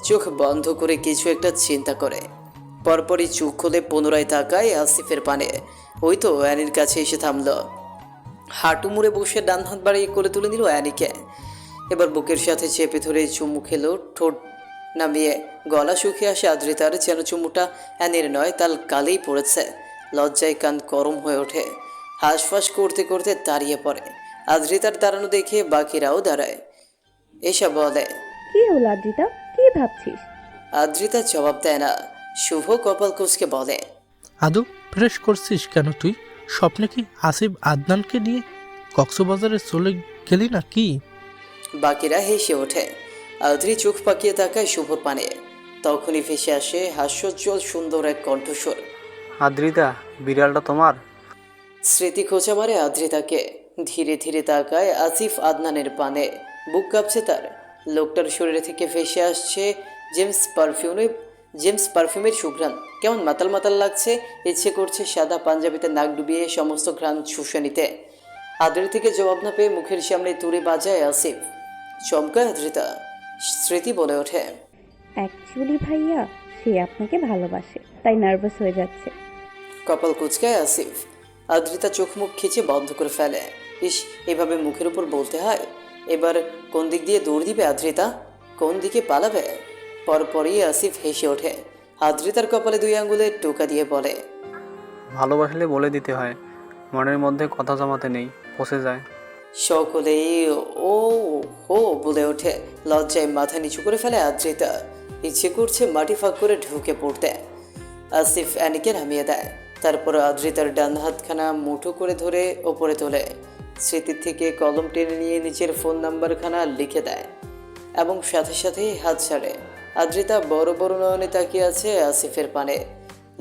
চোখ বন্ধ করে কিছু একটা চিন্তা করে। পরপরই চোখ খুলে পুনরায় তাকায় আসিফের পানে। ওই তো অ্যানির কাছে এসে থামল। হাঁটু মুড়ে বসে ডান হাত বাড়িয়ে করে তুলে নিল অ্যানিকে। এবার বুকের সাথে চেপে ধরে চুমু খেলো। ঠোঁট নামিয়ে গলা শুকিয়ে আসে আদ্রিতার, যেন চুমুটা অ্যানির নয় তার গালেই পড়েছে। লজ্জায় কান গরম হয়ে ওঠে। হাঁসফাঁস করতে করতে দাঁড়িয়ে পড়ে। আদ্রিতার দাঁড়ানো দেখে বাকিরাও দাঁড়ায়। এসব বলে, কি হলো আদ্রিতা, কি ভাবছিস? আদ্রিতা জবাব দেয় না। শুভ কপাল কুঁচকে বলে, আদৌ ফ্রেশ করছিস কেন তুই? স্বপ্নে কি আসিফ আদনানকে নিয়ে কক্সবাজারে চলে গেলি না কি? বাকিরা হেসে ওঠে। আদ্রি চোখ পাকিয়ে তাকায় শুভর পানে। তখনই ভেসে আসে হাস্যোজ্জ্বল সুন্দর এক কণ্ঠস্বর। আদ্রিতা, বিড়ালটা তোমার? স্মৃতি খোঁচা মারে আদ্রিতাকে। ধীরে ধীরে তাকায় আসিফ আদনানের পানে। বুক কাঁপছে তার। লোকটার শরীরে থেকে ভেসে আসছে জেমস পারফিউমের সুঘ্রাণ। কেমন মাতাল মাতাল লাগছে। ইচ্ছে করছে সাদা পাঞ্জাবিতে নাক ডুবিয়ে সমস্ত ঘ্রাণ শুষে নিতে। আদ্রি থেকে জবাব না পেয়ে মুখের সামনে তুড়ি বাজায় আসিফ। চমকায় আদ্রিতা। স্মৃতি বলে ওঠে, অ্যাকচুয়ালি ভাইয়া, সে আপনাকে ভালোবাসে, তাই নার্ভাস হয়ে যাচ্ছে। কপাল কুচকায় আসিফ। আদ্রিতা চোখ মুখ খিচে বন্ধ করে ফেলে। ইস, এভাবে মুখের উপর বলতে হয়। এবার কোন দিক দিয়ে দৌড় দিবে আদ্রিতা? কোন দিকে পালাবে? পরপরই আসিফ হেসে ওঠে। আদ্রিতার কপালে 2 আঙ্গুলে টোকা দিয়ে বলে, ভালোবাসলে বলে দিতে হয়, মনের মধ্যে কথা জমাতে নেই, ফসে যায়। সকলেই ও হো বলে ওঠে। লজ্জায় মাথা নিচু করে ফেলে আদ্রিতা। ইচ্ছে করছে মাটি ফাঁক করে ঢুকে পড়তে। আসিফ অ্যানিকে নামিয়ে দেয়। তারপর আদ্রিতার ডান হাতখানা মুঠো করে ধরে ওপরে তোলে। স্মৃতির থেকে কলম টেনে নিয়ে নিচের ফোন নাম্বারখানা লিখে দেয় এবং সাথে সাথেই হাত ছাড়ে। আদ্রিতা বড় বড় নয়নে তাকিয়ে আছে আসিফের পানে।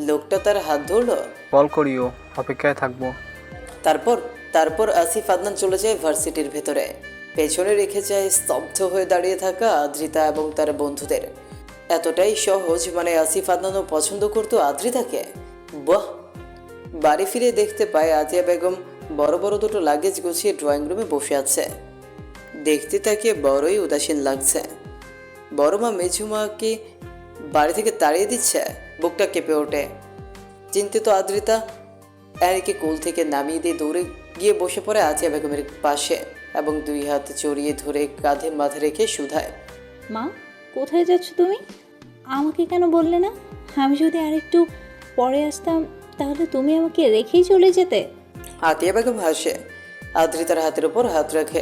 লোকটা তার হাত ধরলো। কল করিও, অপেক্ষায় থাকবো। তারপর আসিফ আদনান চলে যায় ভার্সিটির ভেতরে। পেছনে রেখে যায় স্তব্ধ হয়ে দাঁড়িয়ে থাকা আদ্রিতা এবং তার বন্ধুদের। এতটাই সহজ, মানে আসিফ আদনানও পছন্দ করতো আদ্রিতাকে। বাহ! বাড়ি ফিরে দেখতে পায় আতিয়া বেগম বড় বড় 2টো লাগেজ গুছিয়ে ড্রয়িং রুমে বসে আছে। দেখতে তাকে বড়ই উদাসীন লাগছে। বড় মা মেঝুমাকে বাড়ি থেকে তাড়িয়ে দিচ্ছে। বুকটা কেঁপে ওঠে। চিন্তিত আদ্রিতা অ্যানিকে কোল থেকে নামিয়ে দিয়ে দৌড়ে গিয়ে বসে পড়ে আতিয়া বেগমের পাশে এবং 2 হাত জড়িয়ে ধরে কাঁধে মাথা রেখে শুধায়, মা, কোথায় যাচ্ছ তুমি? আমাকে কেন বললে না? আমি যদি আরেকটু পরে আসতাম তাহলে তুমি আমাকে রেখেই চলে যেতে। আতিয়া বেগম হাসে। আদ্রিতার হাতের উপর হাত রাখে।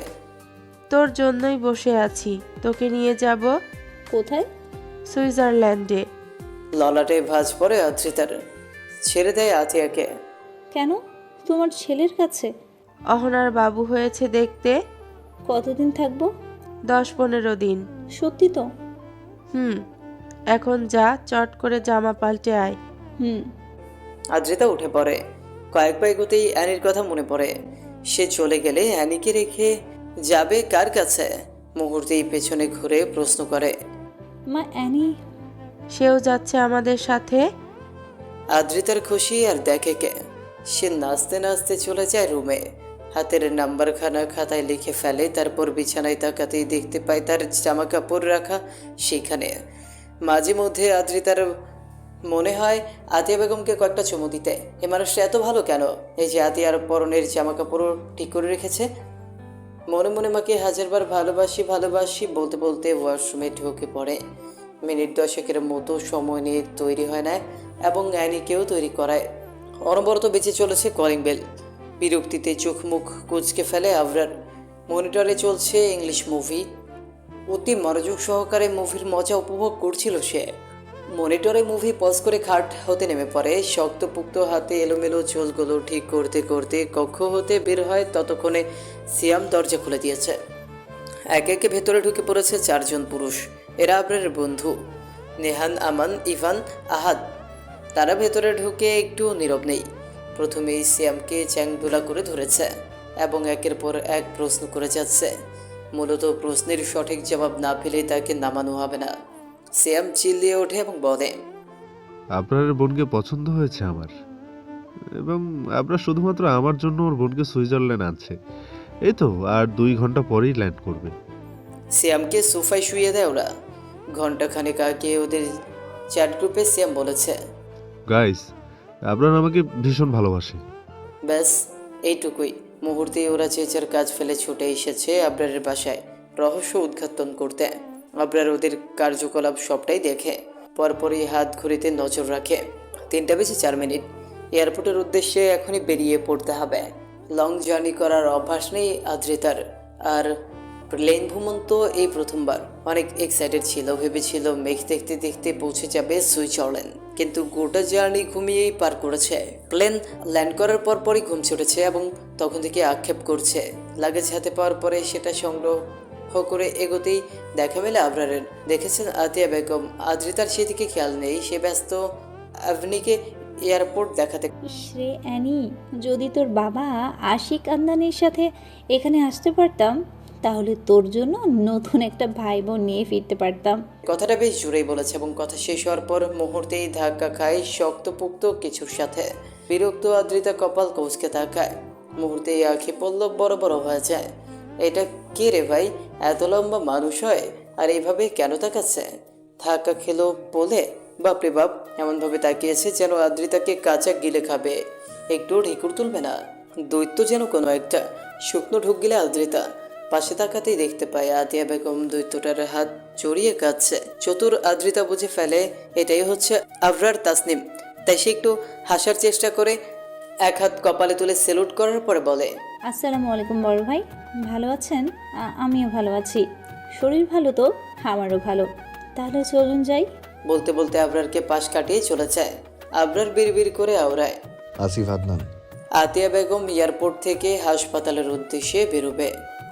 তোর জন্যই বসে আছি, তোকে নিয়ে যাব কোথায়? সুইজারল্যান্ডে। ললাটে ভাঁজ পড়ে আদ্রিতার। ছেড়ে দেয় আতিয়াকে। কেন? তোমার ছেলের কাছে? অহনার বাবু হয়েছে দেখতে। কতদিন থাকবো? 10-15 দিন। সত্যি তো? এখন যা, চট করে জামা পাল্টে আয়। আদ্রিতা উঠে পড়ে। কয়েক পা এগোতেই অ্যানির কথা মনে পড়ে। সে চলে গেলে অ্যানিকে রেখে যাবে কার কাছে? মুহূর্তেই পেছনে ঘুরে প্রশ্ন করে, মা, অ্যানি? সেও যাচ্ছে আমাদের সাথে। আদ্রিতার খুশি আর দেখে কে। সে নাচতে নাচতে চলে যায় রুমে। হাতের নাম্বারখানা খাতায় লিখে ফেলে। তারপর বিছানায় তাকাতেই দেখতে পায় তার জামা কাপড় রাখা সেখানে। মাঝে মধ্যে আদ্রিতার মনে হয় আতিয়া বেগমকে কয়েকটা চুমু দিতে। এ মানুষটা এত ভালো কেন? এই যে আতিয়ার পরনের জামা কাপড়ও ঠিক করে রেখেছে। মনে মনে মাকে হাজারবার ভালোবাসি ভালোবাসি বলতে বলতে ওয়াশরুমে ঢুকে পড়ে। মিনিট 10-এর মতো সময় নিয়ে তৈরি হয় না এবং অ্যানিকেও তৈরি করায়। অনবরত বেঁচে চলেছে কলিং বেল। বিরক্তিতে চোখ মুখ কুঁচকে ফেলে আবরার। মনিটরে চলছে ইংলিশ মুভি। অতি মনোযোগ সহকারে মুভির মজা উপভোগ করছিল সে। মনিটরে মুভি পজ করে খাট হতে নেমে পড়ে। শক্তপুক্ত হাতে এলোমেলো চুলগুলো ঠিক করতে করতে কক্ষ হতে বের হয়। ততক্ষণে সিয়াম দরজা খুলে দিয়েছে। একে একে ভেতরে ঢুকে পড়েছে 4 জন পুরুষ। এরা আবরারের বন্ধু, নেহান, আমান, ইভান, আহাদ। তারা ভেতরে ঢুকে একটু নীরব নেই। প্রথমেই সিয়ামকে চ্যাংদোলা করে ধরেছে এবং একের পর এক প্রশ্ন করে যাচ্ছে। মূলত প্রশ্নের সঠিক জবাব না পেলে তাকে নামানো হবে না। সিয়াম চিল্লিয়ে ওঠে এবং বলে, আপনার বোনকে পছন্দ হয়েছে আমার, এবং আপনার শুধুমাত্র আমার জন্য ওর বোনকে সুইজারল্যান্ড আনছে। এই তো আর 2 ঘন্টা পরেই ল্যান্ড করবে। সিয়ামকে সোফায় শুইয়ে দেয় ওরা। ঘন্টাখানেক আগে ওদের চ্যাট গ্রুপে সিয়াম বলেছে, গাইস, আপনার আমাকে ভীষণ ভালোবাসে। ব্যাস এইটুকুই। মুহূর্তেই ওরা যে যার কাজ ফেলে ছুটে এসেছে আবরারের বাসায় রহস্য উদ্ঘাটন করতে। আবরার ওদের কার্যকলাপ সবটাই দেখে। পরপরই হাত ঘড়িতে নজর রাখে। 3:04। এয়ারপোর্টের উদ্দেশ্যে এখনই বেরিয়ে পড়তে হবে। লং জার্নি করার অভ্যাস নেই আদ্রিতার। আর প্লেন ভ্রমণ তো এই প্রথমবার। অনেক এক্সাইটেড ছিল, ভেবেছিল মেঘ দেখতে দেখতে পৌঁছে যাবে সুইজারল্যান্ড। কিন্তু গোটা জার্নি ঘুমিয়েই পার করেছে। প্লেন ল্যান্ড করার পরপরই ঘুম ছুটেছে এবং তখন থেকে আক্ষেপ করছে। লাগেজ হাতে পাওয়ার পরে সেটা সংগ্রহ করে এগোতেই দেখা মেলে আবরারের। দেখেছেন আতিয়া বেগম। আদ্রিতার সেদিকে খেয়াল নেই। সে ব্যস্ত আভনিকে এয়ারপোর্ট দেখাতে। শ্রে অ্যানি, যদি তোর বাবা আশিক আন্দানির সাথে এখানে আসতে পারতাম তাহলে তোর জন্য নতুন একটা ভাই বোন নিয়ে ফিরতে পারতাম। কথাটা বেশ জোরেই বলেছে এবং কথা শেষ হওয়ার পর মুহূর্তেই ধাক্কা খায় শক্তপোক্ত কিছুর সাথে। বিরক্ত আদ্রিতা কপাল কৌচকে তাকায়। মুহূর্তেই আঁখি পল্লব বড় বড় হয়ে যায়। এটা কে রে ভাই? এত লম্বা মানুষ হয় আর এইভাবে কেন তাকাচ্ছে? ধাক্কা খেলো বলে বাপরে বাপ এমনভাবে তাকিয়েছে যেন আদ্রিতাকে কাঁচা গিলে খাবে। একটু ঢেকুর তুলবে না। দৈত্য যেন কোনো একটা। শুকনো ঢুক গেলে আদ্রিতা পাশে তাকাতেই দেখতে পায় আতিয়া বেগম দৈত্যটার হাত জড়িয়ে কাঁদছে। চতুর আদ্রিতা বুঝে ফেলে এটাই হচ্ছে আবরার তাসনিম। তাই সে একটু হাসার চেষ্টা করে এক হাত কপালে তুলে সেলুট করার পরে বলে, আসসালামু আলাইকুম বড় ভাই, ভালো আছেন? আমিও ভালো আছি। শরীর ভালো তো? আমারও ভালো। তাহলে চলুন যাই। বলতে বলতে আবরারকে পাশ কাটিয়ে চলে যায়। আবরার বিড়বিড় করে আওড়ায়, আসিফ আদনান। আতিয়া বেগম এয়ারপোর্ট থেকে হাসপাতালের উদ্দেশ্যে বেরোবে।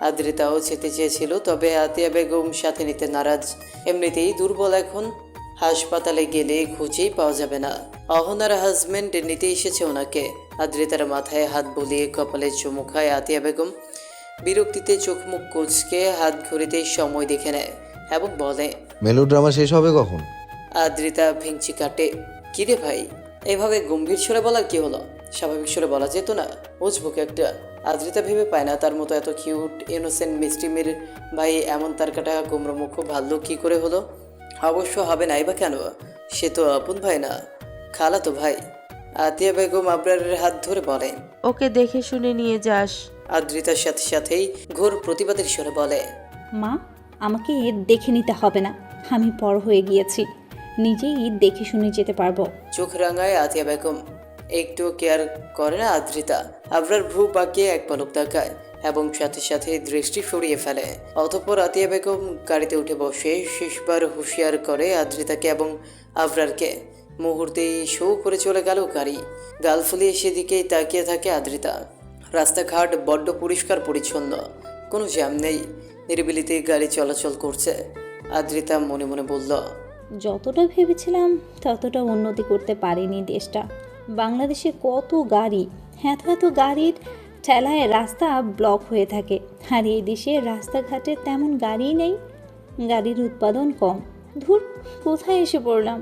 আদ্রিতাও যেতে চেয়েছিল, তবে আতিয়া বেগম সাথে নিতে নারাজ। এমনিতেই দুর্বল এখন। হাসপাতালে গেলে খুঁজেই পাওয়া যাবে না। অহনার হাজবেন্ড নিতে এসেছে ওনাকে। আদ্রিতার মাথায় হাত বুলিয়ে কপালে চুমু খায় আতিয়া বেগম। বিরক্তিতে চোখ মুখ কুঁচকে হাত ঘড়িতে সময় দেখে নেয় এবং বলে, মেলোড্রামা শেষ হবে কখন? আদ্রিতা ভেঙচি কাটে, কিরে ভাই এভাবে গম্ভীর স্বরে বলার কি হলো? স্বাভাবিক স্বরে বলা যেত না? বুঝবো কি একটা। আদ্রিতা ভেবে পায় না তার মতো এত কিউট ইনোসেন্ট মিষ্টি মেয়ের ভাই এমন তার কাটা গোমরা মুখ ভাল্য কি করে হলো? অবশ্য হবে নাই বা কেন? সে তো আপন ভাই না, খালাতো ভাই। আতিয়া বেগম আবরারের হাত ধরে বলে, ওকে দেখে শুনে নিয়ে যাস। আদ্রিতার সাথে সাথেই ঘোর প্রতিবাদের স্বরে বলে, মা, আমাকে দেখে নিতে হবে না। আমি বড় হয়ে গিয়েছি, নিজেই দেখে শুনে যেতে পারবো। চোখ রাঙায় আতিয়া বেগম। একটু কেয়ার করে না আদ্রিতা। আবরার ভ্রু বাঁকিয়ে এক পলক তাকায় এবং সাথে সাথে দৃষ্টি সরিয়ে ফেলে। অতঃপর আতিয়া বেগম গাড়িতে উঠে বসে শেষবার হুঁশিয়ার করে আদ্রিতাকে এবং আবরারকে, মুহূর্তেই শো করে চলে গেল গাড়ি। গাল ফুলিয়ে সেদিকেই তাকিয়ে থাকে আদ্রিতা। রাস্তাঘাট বড্ড পরিষ্কার পরিচ্ছন্ন, কোনো জ্যাম নেই, নিরিবিলিতে গাড়ি চলাচল করছে। আদ্রিতা মনে মনে বলল, যতটা ভেবেছিলাম ততটা উন্নতি করতে পারেনি দেশটা। বাংলাদেশে কত গাড়ি, এত এত গাড়ির ঠেলায় রাস্তা ব্লক হয়ে থাকে। আর এই দেশে রাস্তাঘাটে তেমন গাড়িই নেই, গাড়ির উৎপাদন কম। ধুর, কোথায় এসে পড়লাম,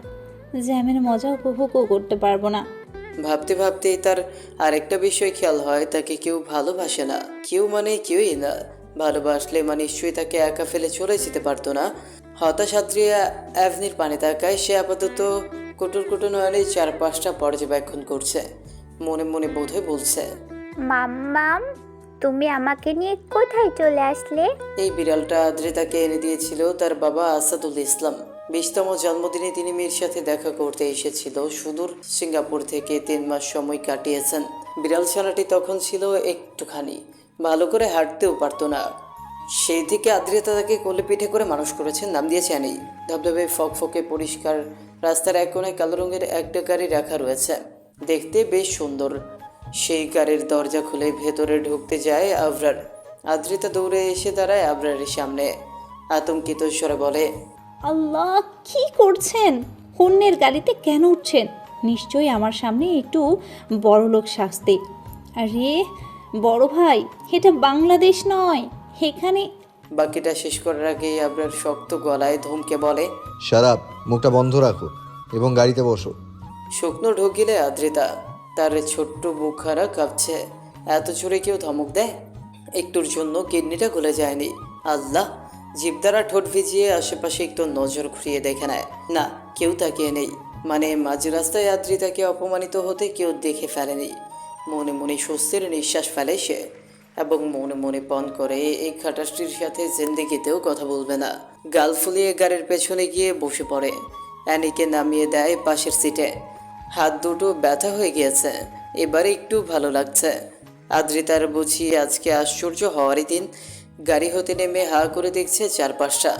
জ্যামের মজা উপভোগও করতে পারবো না। ভাবতে ভাবতেই তার আরেকটা বিষয় খেয়াল হয়, তাকে কেউ ভালোবাসে না। কেউ মানে কেউই না। ভালোবাসলে নিশ্চয়ই তাকে একা ফেলে চলে যেতে পারতো না। হতাশ আদ্রিয়া অ্যাভনির পানে তাকায়। সে আপাতত কুটুর কুটুর নয়নে চারপাশটা পর্যবেক্ষণ করছে। মনে মনে বোধহয় বলছে, মাম্মাম, তুমি আমাকে নিয়ে কোথায় চলে আসলে? এই বিড়ালটা আদ্রিতাকে এনে দিয়েছিল তার বাবা আসাদুল ইসলাম। 20তম জন্মদিনে তিনি মেয়ের সাথে দেখা করতে এসেছিল। সুদূর সিঙ্গাপুর থেকে 3 মাস সময় কাটিয়েছেন। বিড়াল ছানাটি তখন ছিল একটুখানি, ভালো করে হাঁটতেও পারতো না। সেই থেকে আদ্রিতা তাকে কোলে পিঠে করে মানুষ করেছেন। নাম দিয়েছে অ্যানি। ধবধবে ফকফকে পরিষ্কার রাস্তার এক কোণে কালো রঙের একটা গাড়ি রাখা রয়েছে, দেখতে বেশ সুন্দর। সেই গাড়ির দরজা খুলে ভেতরে ঢুকতে যায় আবরার। আদ্রিতা দৌড়ে এসে দাঁড়ায় আবরারের সামনে, আতঙ্কিত স্বরে বলে, আল্লাহ, কি করছেন? অন্যের গাড়িতে কেন উঠছেন? নিশ্চয়ই আমার সামনে একটু বড়লোক শাস্তি। আরে বড় ভাই, এটা বাংলাদেশ নয়, এখানে। বাকিটা শেষ করার আগেই আবরার শক্ত গলায় ধমকে বলে, শারাপ, মুখটা বন্ধ রাখো এবং গাড়িতে বসো। শুকনো ঢোকিলে আদ্রিতা, তার ছোট্ট মুখখানা কাঁপছে। এত জোরে কেউ ধমক দেয়? একটুর জন্য কিডনিটা গলে যায়নি। আল্লাহ, জিভ দ্বারা ঠোঁট ভিজিয়ে আশেপাশে একটু নজর ঘুরিয়ে দেখে নেয়। না, কেউ তাকিয়ে নেই। মাঝ রাস্তায় আদ্রিতাকে অপমানিত হতে কেউ দেখে ফেলেনি। মনে মনে স্বস্তির নিঃশ্বাস ফেলে সে, এবং মনে মনে পণ করে এই খাটাসটির সাথে জিন্দেগিতেও কথা বলবে না। গাল ফুলিয়ে গাড়ির পেছনে গিয়ে বসে পড়ে। অ্যানিকে নামিয়ে দেয় পাশের সিটে। হাত দুটো ব্যথা হয়ে গিয়েছে, এবারে একটু ভালো লাগছে। আদ্রিতার বুঝি আজকে আশ্চর্য হওয়ারই দিন। গাড়ি হতে নেমে হা করে দেখছে চারপাশটা।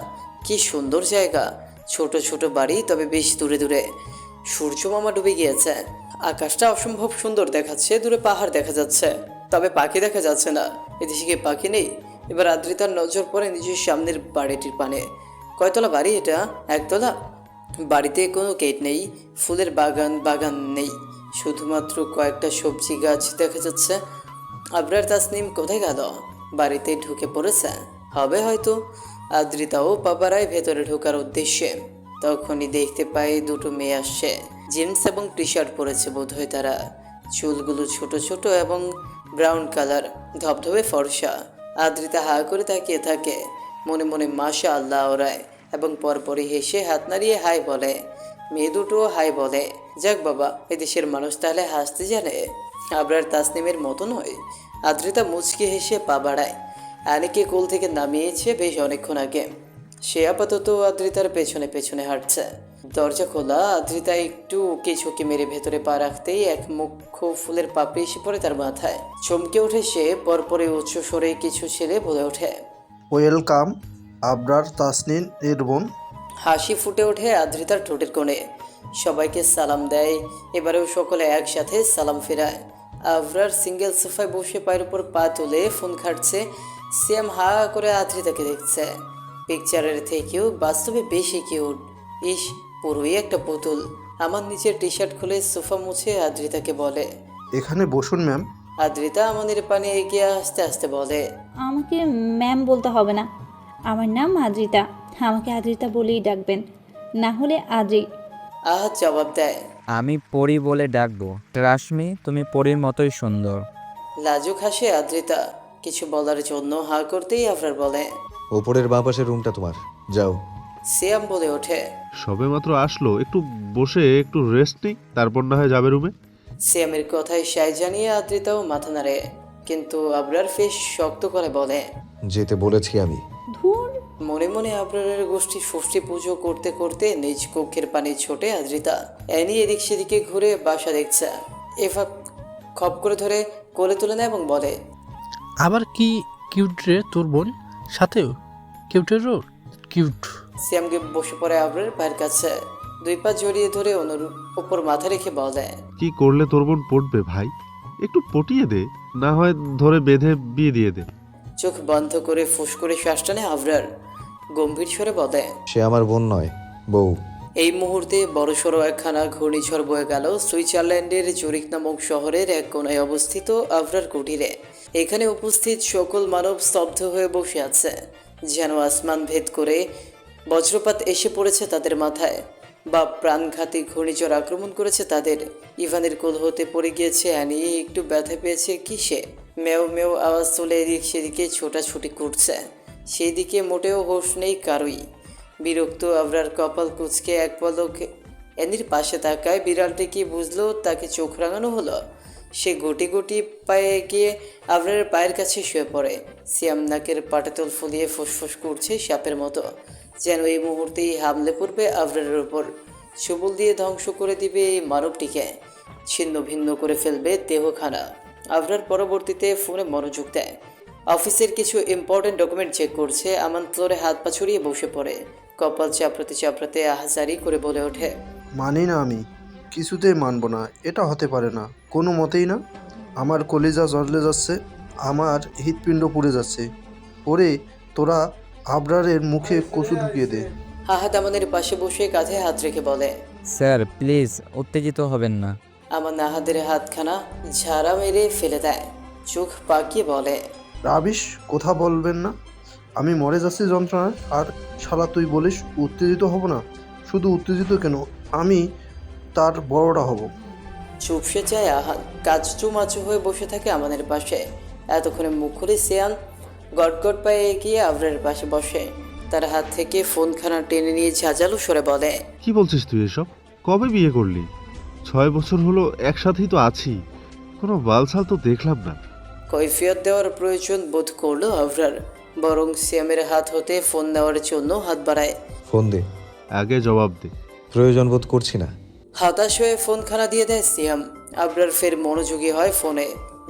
কি সুন্দর জায়গা, ছোট ছোট বাড়ি, তবে বেশ দূরে দূরে। সূর্য মামা ডুবে গিয়েছে। আকাশটা অসম্ভব সুন্দর দেখাচ্ছে। দূরে পাহাড় দেখা যাচ্ছে, তবে পাখি দেখা যাচ্ছে না। এদেশে কি পাখি নেই? এবার আদ্রিতার নজর পড়ে নিজের সামনের বাড়িটির পানে। কয়তলা বাড়ি এটা? একতলা। বাড়িতে কোনো গেট নেই, ফুলের বাগান নেই, শুধুমাত্র কয়েকটা সবজি গাছ দেখা যাচ্ছে। আবরার তাসনিম কোথায় গেল? বাড়িতে ঢুকে পড়েছে হবে হয়তো। আদ্রিতাও পাপারায় ভেতরে ঢোকার উদ্দেশ্যে। তখনই দেখতে পায় দুটো মেয়ে আসছে। জিন্স এবং টি শার্ট পরেছে বোধহয় তারা। চুলগুলো ছোট ছোট এবং ব্রাউন কালার, ধবধবে ফর্সা। আদ্রিতা হা করে তাকিয়ে থাকে, মনে মনে মাশা আল্লাহ ওরায়, এবং পরপরই হেসে হাত নাড়িয়ে হাই বলে। মেয়ে দুটো হাই বলে। যাক বাবা, এদেশের মানুষ তাহলে হাসতে জানে। আবরার তাসনিমের মতো নয়। আদ্রিতা মুচকি হেসে পা বাড়ায়। অ্যানিকে কোল থেকে নামিয়েছে বেশ অনেকক্ষণ আগে। সে আপাতত আদ্রিতার পেছনে পেছনে হাঁটছে। দরজা খোলা। আদ্রিতা একটু উকি ঝুঁকি মেরে ভেতরে পা রাখতেই এক মুখ্য ফুলের পাপড়ি এসে পড়ে তার মাথায়। চমকে ওঠে সে। পরপরে উচ্চ স্বরে কিছু ছেলে বলে ওঠে, ওয়েলকাম আবরার তাসনিন এর বোন। হাসি ফুটে ওঠে আদ্রিতার ঠোঁটের কোণে। সবাইকে সালাম দেয়। এবারেও সকলে একসাথে সালাম ফেরায়। আবরার সিঙ্গেল সোফায় বসে পায়ের উপর পা তুলে ফোন ঘাটছে। সিয়াম হা করে আদ্রিতাকে দেখছে। পিকচারের থেকেও বাস্তবে বেশি কিউট। ইস, পুরোই একটা পুতুল। আমার নিচের টি শার্ট খুলে সোফা মুছে আদ্রিতাকে বলে, এখানে বসুন ম্যাম। আদ্রিতা আমাদের পানে এগিয়ে আস্তে আস্তে বলে, আমাকে ম্যাম বলতে হবে না, আমার নাম আদ্রিতা। আমাকে আদ্রিতা বলেই ডাকবেন, না হলে আদ্রি। আহাত জবাব দেয়, আমি পরি বলে ডাকবো। রাশমি, তুমি পরির মতোই সুন্দর। লাজুক হাসে আদ্রিতা। কিছু বলার জন্য হা করতেই আবরার বলে, ওপরের বাঁ পাশের রুমটা তোমার, যাও। সিয়াম বলে ওঠে, সবে মাত্র আসলো, একটু বসে একটু রেস্ট নিই, তারপর না হয় যাবে রুমে। সিয়ামের কথায় সায় জানিয়ে আদ্রিতাও মাথা নাড়ে, কিন্তু আবরার ফেস শক্ত করে বলে, যেতে বলেছি আমি। ধুর। মনে মনে আবরারের গোষ্ঠী ষষ্ঠী পুজো করতে করতে নিজ কক্ষের পানি ছোটে আদ্রিতা। অ্যানি এদিক সেদিকে ঘুরে বাসা দেখছে। এফা খপ করে ধরে কোলে তুলে নেয় এবং বলে, আবার কি কিউট রে তোর বোন, সাথেও কিউটেরও কিউট। সিয়ামকে বসে পড়ে আবরার পায়ের কাছে। দুই পা জড়িয়ে ধরে অনুর উপর মাথা রেখে বলে, কি করলে তোর বোন পড়বে ভাই? একটু পটিয়ে দে, না হয় ধরে বেঁধে বিয়ে দিয়ে দে। চোখ বন্ধ করে ফুস করে শ্বাস টানে আবরার। গম্ভীর স্বরে বলে, সে আমার বোন নয়, বউ। এই মুহূর্তে বড়সড় একখানা ঘূর্ণিঝড় বয়ে গেল সুইজারল্যান্ডের জুরিক নামক শহরের এক কোনায় অবস্থিত আবরার কুটিরে। এখানে উপস্থিত সকল মানব স্তব্ধ হয়ে বসে আছে, যেন আসমান ভেদ করে বজ্রপাত এসে পড়েছে তাদের মাথায়, বা প্রাণঘাতী ঘূর্ণিঝড় আক্রমণ করেছে তাদের। ইভানের কোল হতে পড়ে গিয়েছে অ্যানি, একটু ব্যথা পেয়েছে কিসে, মেও মেও আওয়াজ তুলে এদিক সেদিকে ছোটাছুটি করছে, সেই দিকে মোটেও হোশ নেই কারোই। বিরক্ত আবরার কপাল কুঁচকে এক পলক অ্যানির পাশে তাকায়। বিড়ালটি কি বুঝলো তাকে চোখ রাঙানো হলো? সে গুটি গুটি পায়ে গিয়ে আবরারের পায়ের কাছে শুয়ে পড়ে। সিয়াম নাকের পাটাতল ফুলিয়ে ফুসফুস করছে সাপের মতো, যেন এই মুহূর্তেই হামলে পড়বে আবরারের উপর, সবল দিয়ে ধ্বংস করে দিবে এই মানবটিকে, ছিন্ন ভিন্ন করে ফেলবে দেহখানা। আবরার পরবর্তীতে ফোনে মনোযোগ দেয়। অফিসের কিছু ইম্পর্টেন্ট ডকুমেন্ট চেক করছে। আমান ফ্লোরে হাত পা ছড়িয়ে বসে পড়ে, কপাল চাপড়াতে চাপড়াতে আহাজারি করে বলে ওঠে, মানি না, আমি কিছুতেই মানব না, এটা হতে পারে না, কোনো মতেই না। আমার কলিজা জ্বলে যাচ্ছে, আমার হৃৎপিণ্ড পুড়ে যাচ্ছে। ওরে তোরা আবরারের মুখে কচু ঢুকিয়ে দে। আহাদ আমাদের পাশে বসে কাঁধে হাত রেখে বলে, স্যার প্লিজ উত্তেজিত হবেন না। আমার আহাদের হাতখানা ঝাড়া মেরে ফেলে দেয়, চোখ পাকিয়ে বলে, রাবিশ, কথা বলবেন না, আমি মরে যাচ্ছি যন্ত্রণায়, আর শালা তুই বলিস উত্তেজিত হব না? শুধু উত্তেজিত কেন, আমি তার বড়টা হব। চুপসে যায় আহাদ, কাচুমাচু হয়ে বসে থাকে আমাদের পাশে। এতক্ষণে মুখ খুলে সিয়াম গটগট পায়ে এগিয়ে আবরারের পাশে বসে, তার হাত থেকে ফোনখানা টেনে নিয়ে ঝাঁঝালো সরে বলে, কি বলছিস তুই এসব? কবে বিয়ে করলি? 6 বছর হলো একসাথেই তো আছি, কোনো বালছাল তো দেখলাম না। কৈফিয়ত দেওয়ার প্রয়োজন বোধ করলো আবরার, বরং সিয়ামের হাত হতে ফোন নেওয়ার জন্য হাত বাড়ায়। ফোন দে। আগে জবাব দে। প্রয়োজন বোধ করছি না। হতাশ হয়ে ফোনখানা দিয়ে দেয় সিয়াম। আবরার ফের মনোযোগী হয় ফোনে,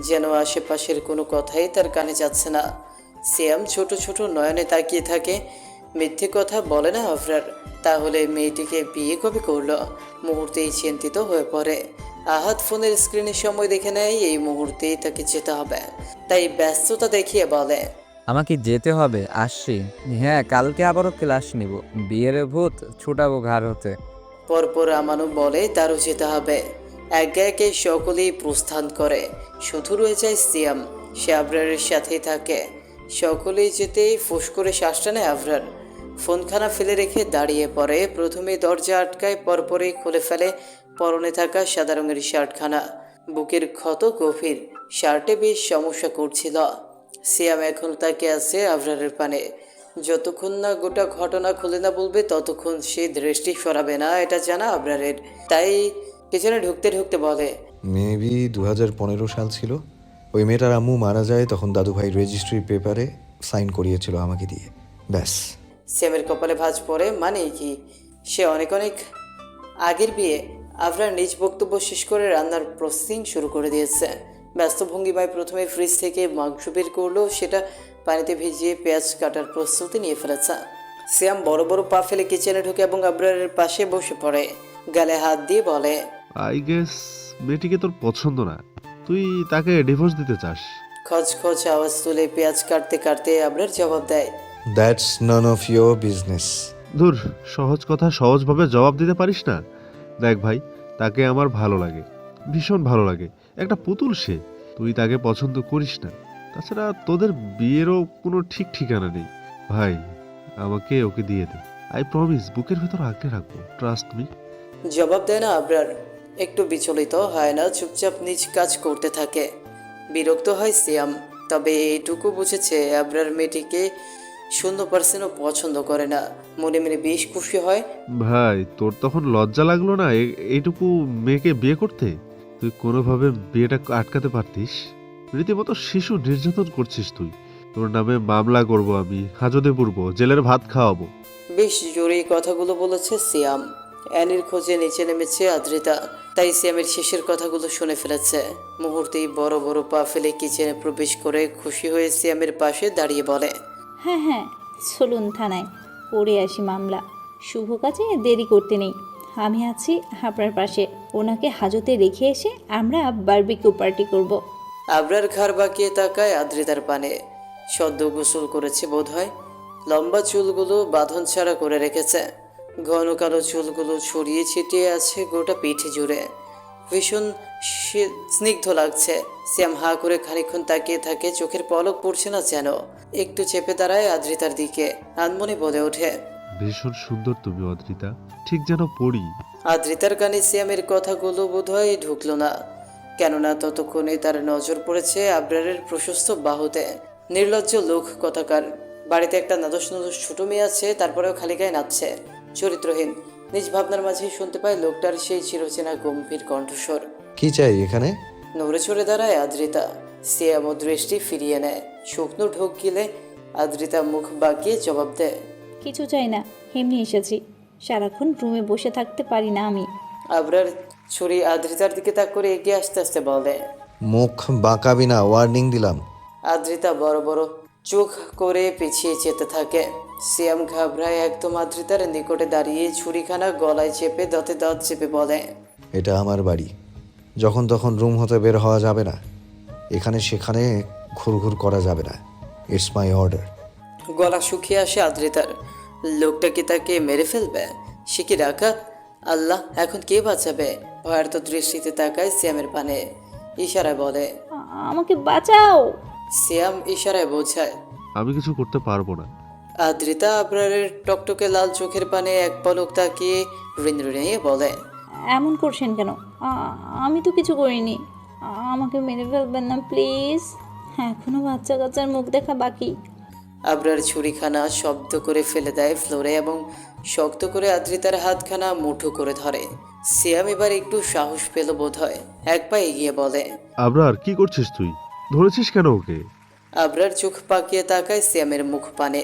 যেন আশেপাশের কোনো কথাই তার কানে যাচ্ছে না। সিয়াম ছোট ছোট নয়নে তাকিয়ে থাকে। মিথ্যে কথা বলে না আবরার, তাহলে মেয়েটিকে বিয়ে কবে করলো? মুহূর্তেই চিন্তিত হয়ে পড়ে। আহাত ফোনের স্ক্রিনের সময় দেখে নেয় এই মুহূর্তেই তাকে যেতে হবে, তাই ব্যস্ততা দেখিয়ে বলে, আমাকে যেতে হবে, আসছি। হ্যাঁ, কালকে আবারও ক্লাস নিব, বিয়ের ভূত ছুটাবো ঘাড় হতে। পরপর আমানও বলে তারও যেতে হবে। একে একে সকলেই প্রস্থান করে, শুধু রয়ে যায় সিয়াম। সে আবরারের সাথেই থাকে। সকলেই যেতেই ফুস করে শ্বাস টানে আবরার। ফোনখানা ফেলে রেখে দাঁড়িয়ে পড়ে। প্রথমে দরজা আটকায়, পরপরই খুলে ফেলে পরনে থাকা সাদা রঙের শার্টখানা। বুকের ক্ষত গভীর, শার্টে বেশ সমস্যা করছিল। সিয়াম এখন তাকে আছে আবরারের পানে। যতক্ষণ না গোটা ঘটনা খুলে না বলবে ততক্ষণ সে দৃষ্টি সরাবে না, এটা জানা আবরারের। তাই পিছনে ঢুকতে ঢুকতে বলে, মেবি 2015 সাল ছিল। ওই মেয়েটার আম্মু মারা যায়, তখন দাদুভাই রেজিস্ট্রি পেপারে সাইন করিয়েছিল আমাকে দিয়ে, ব্যাস। সিয়ামের কপালে ভাঁজ পড়ে। মানে কি, সে অনেক অনেক আগের বিয়ে। আবরার নিজ বক্তব্য শেষ করে রান্নার প্রসেসিং শুরু করে দিয়েছে। ব্যস্ত ভঙ্গিমায় প্রথমে ফ্রিজ থেকে মাংস বের করলো, সেটা পানিতে ভিজিয়ে পেঁয়াজ কাটার প্রস্তুতি নিয়ে ফেলেছে। সিয়াম বড় বড় পা ফেলে কিচেনে ঢুকে এবং আবরারের পাশে বসে পড়ে, গালে হাত দিয়ে বলে, আই গেস মেয়েটিকে তোর পছন্দ না, তুই তাকে ডিভোর্স দিতে চাস। খচখচ আওয়াজ তুলে পেঁয়াজ কাটতে কাটতে আবরার জবাব দেয়, that's none of your business. ধুর, সহজ কথা সহজভাবে জবাব দিতে পারিস না? দেখ ভাই, তাকে আমার ভালো লাগে, ভীষণ ভালো লাগে। একটা পুতুল সে, তুই তাকে পছন্দ করিস না। তাছাড়া তোদের বিয়েরও কোনো ঠিক ঠিকানা নেই। ভাই, আমাকে ওকে দিয়ে দে, আই প্রমিস বুকের ভেতর আঁকড়ে রাখবো, ট্রাস্ট মি। জবাব দেয় না আবরার। একটু বিচলিত হয় না, চুপচাপ নিজ কাজ করতে থাকে। বিরক্ত হয় সিয়াম, তবে এইটুকু বুঝেছে আবরার মেয়েটিকে 0% পছন্দ করে না। মনে মনে বেশ খুশি হয়। ভাই, তোর তখন লজ্জা লাগলো না এইটুকু মেয়েকে বিয়ে করতে? তুই কোনোভাবে বিয়েটা আটকাতে পারতিস। রীতিমতো শিশু নির্যাতন করছিস তুই। তোর নামে মামলা করব আমি, হাজতে পুরবো, জেলের ভাত খাওয়াবো। বেশ জোরে কথাগুলো বলেছে সিয়াম। অ্যানির খোঁজে নিচে নেমেছে আদ্রিতা, তাই সিয়ামের শেষের কথাগুলো শুনে ফেলেছে। মুহূর্তেই বড় বড় পা ফেলে কিচেনে প্রবেশ করে খুশি হয়ে সিয়ামের পাশে দাঁড়িয়ে বলে, হ্যাঁ হ্যাঁ, চলুন থানায়, পড়ে আসি মামলা। শুভ কাজে দেরি করতে নেই। আমি আছি আপনার পাশে। ওনাকে হাজতে রেখে এসে আমরা বারবিকিউ পার্টি করব। আবরার ঘাড় বাঁকিয়ে তাকায় আদ্রিতার পানে। সদ্য গোসল করেছে বোধহয়। লম্বা চুলগুলো বাঁধন ছাড়া করে রেখেছে। ঘন কালো চুলগুলো ছড়িয়ে ছিটিয়ে আছে গোটা পিঠে জুড়ে। ভীষণ স্নিগ্ধ লাগছে। শ্যাম হা করে খানিকক্ষণ তাকিয়ে থাকে, চোখের পলক পড়ছে না যেন। একটু চেপে দাঁড়ায় আদ্রিতার দিকে, আনমনে বলে ওঠে, ভীষণ সুন্দর তুমি অদ্রিতা, ঠিক যেন পড়ি। আদ্রিতার কানে শ্যামের কথাগুলো বোধহয় ঢুকলো না, কেননা ততক্ষণে তার নজর পড়েছে আবরারের প্রশস্ত বাহুতে। নির্লজ্জ লোক কথাকার। বাড়িতে একটা নাদোষ ছোট মেয়ে আছে, তারপরেও খালি গায়ে নাচছে। চরিত্রহীন। নিজ ভাবনার মাঝেই শুনতে পায় লোকটার সেই চিরচেনা গম্ভীর কণ্ঠস্বর। কি চাই এখানে? নড়ে চড়ে দাঁড়ায় আদ্রিতা। শ্যাম দৃষ্টি ফিরিয়ে নেয়। শুকনো ঢোক গিলে আদ্রিতা মুখ বাঁকিয়ে জবাব দেয়, কিছু চাই না, এমনি এসেছি। সারাক্ষণ রুমে বসে থাকতে পারি না আমি। আবরার ছুরি আদ্রিতার দিকে তাক করে এগিয়ে আস্তে আস্তে বলে, মুখ বাঁকাবি না, ওয়ার্নিং দিলাম। আদ্রিতা বড় বড় চোখ করে পিছিয়ে যেতে থাকে। শ্যাম ঘাবড়ায় একদম আদ্রিতার নিকটে দাঁড়িয়ে ছুরিখানা গলায় চেপে দাঁতে দাঁত চেপে বলে, এটা আমার বাড়ি, যখন তখন রুম হতে বের হওয়া যাবে না, এখানে সেখানে ঘুরঘুর করা যাবে না। It's my order. গলা শুকিয়ে আসে আদ্রিতার। লোকটা কি তাকে মেরে ফেলবে? সে কি ডাকাত? আল্লাহ, এখন কে বাঁচাবে? ভয়ার তো দৃষ্টিতে তাকায় শ্যামের পানে। ইশারায় বলে, আমাকে বাঁচাও। শ্যাম ইশারায় বোঝায়। আমি কিছু করতে পারবো না। আদ্রিতা আবরারের টকটকে লাল চোখের পানে এক পলক তাকিয়ে ঋণঋণিয়ে বলে, এমন করছেন কেন? আমি তো কিছু করিনি। আমাকে মেরে ফেলবেন না প্লিজ। এখনো বাচ্চা কাচ্চার মুখ দেখা বাকি। আবরার ছুরিখানা শব্দ করে ফেলে দেয় ফ্লোরে এবং শক্ত করে আদ্রিতার হাতখানা মুঠো করে ধরে। শ্যাম এবার একটু সাহস পেল বোধ হয়। এক পা এগিয়ে বলে, আবরার কি করছিস তুই? ধরেছিস কেন ওকে? আবরার চোখ পাকিয়ে তাকায় শ্যামের মুখ পানে,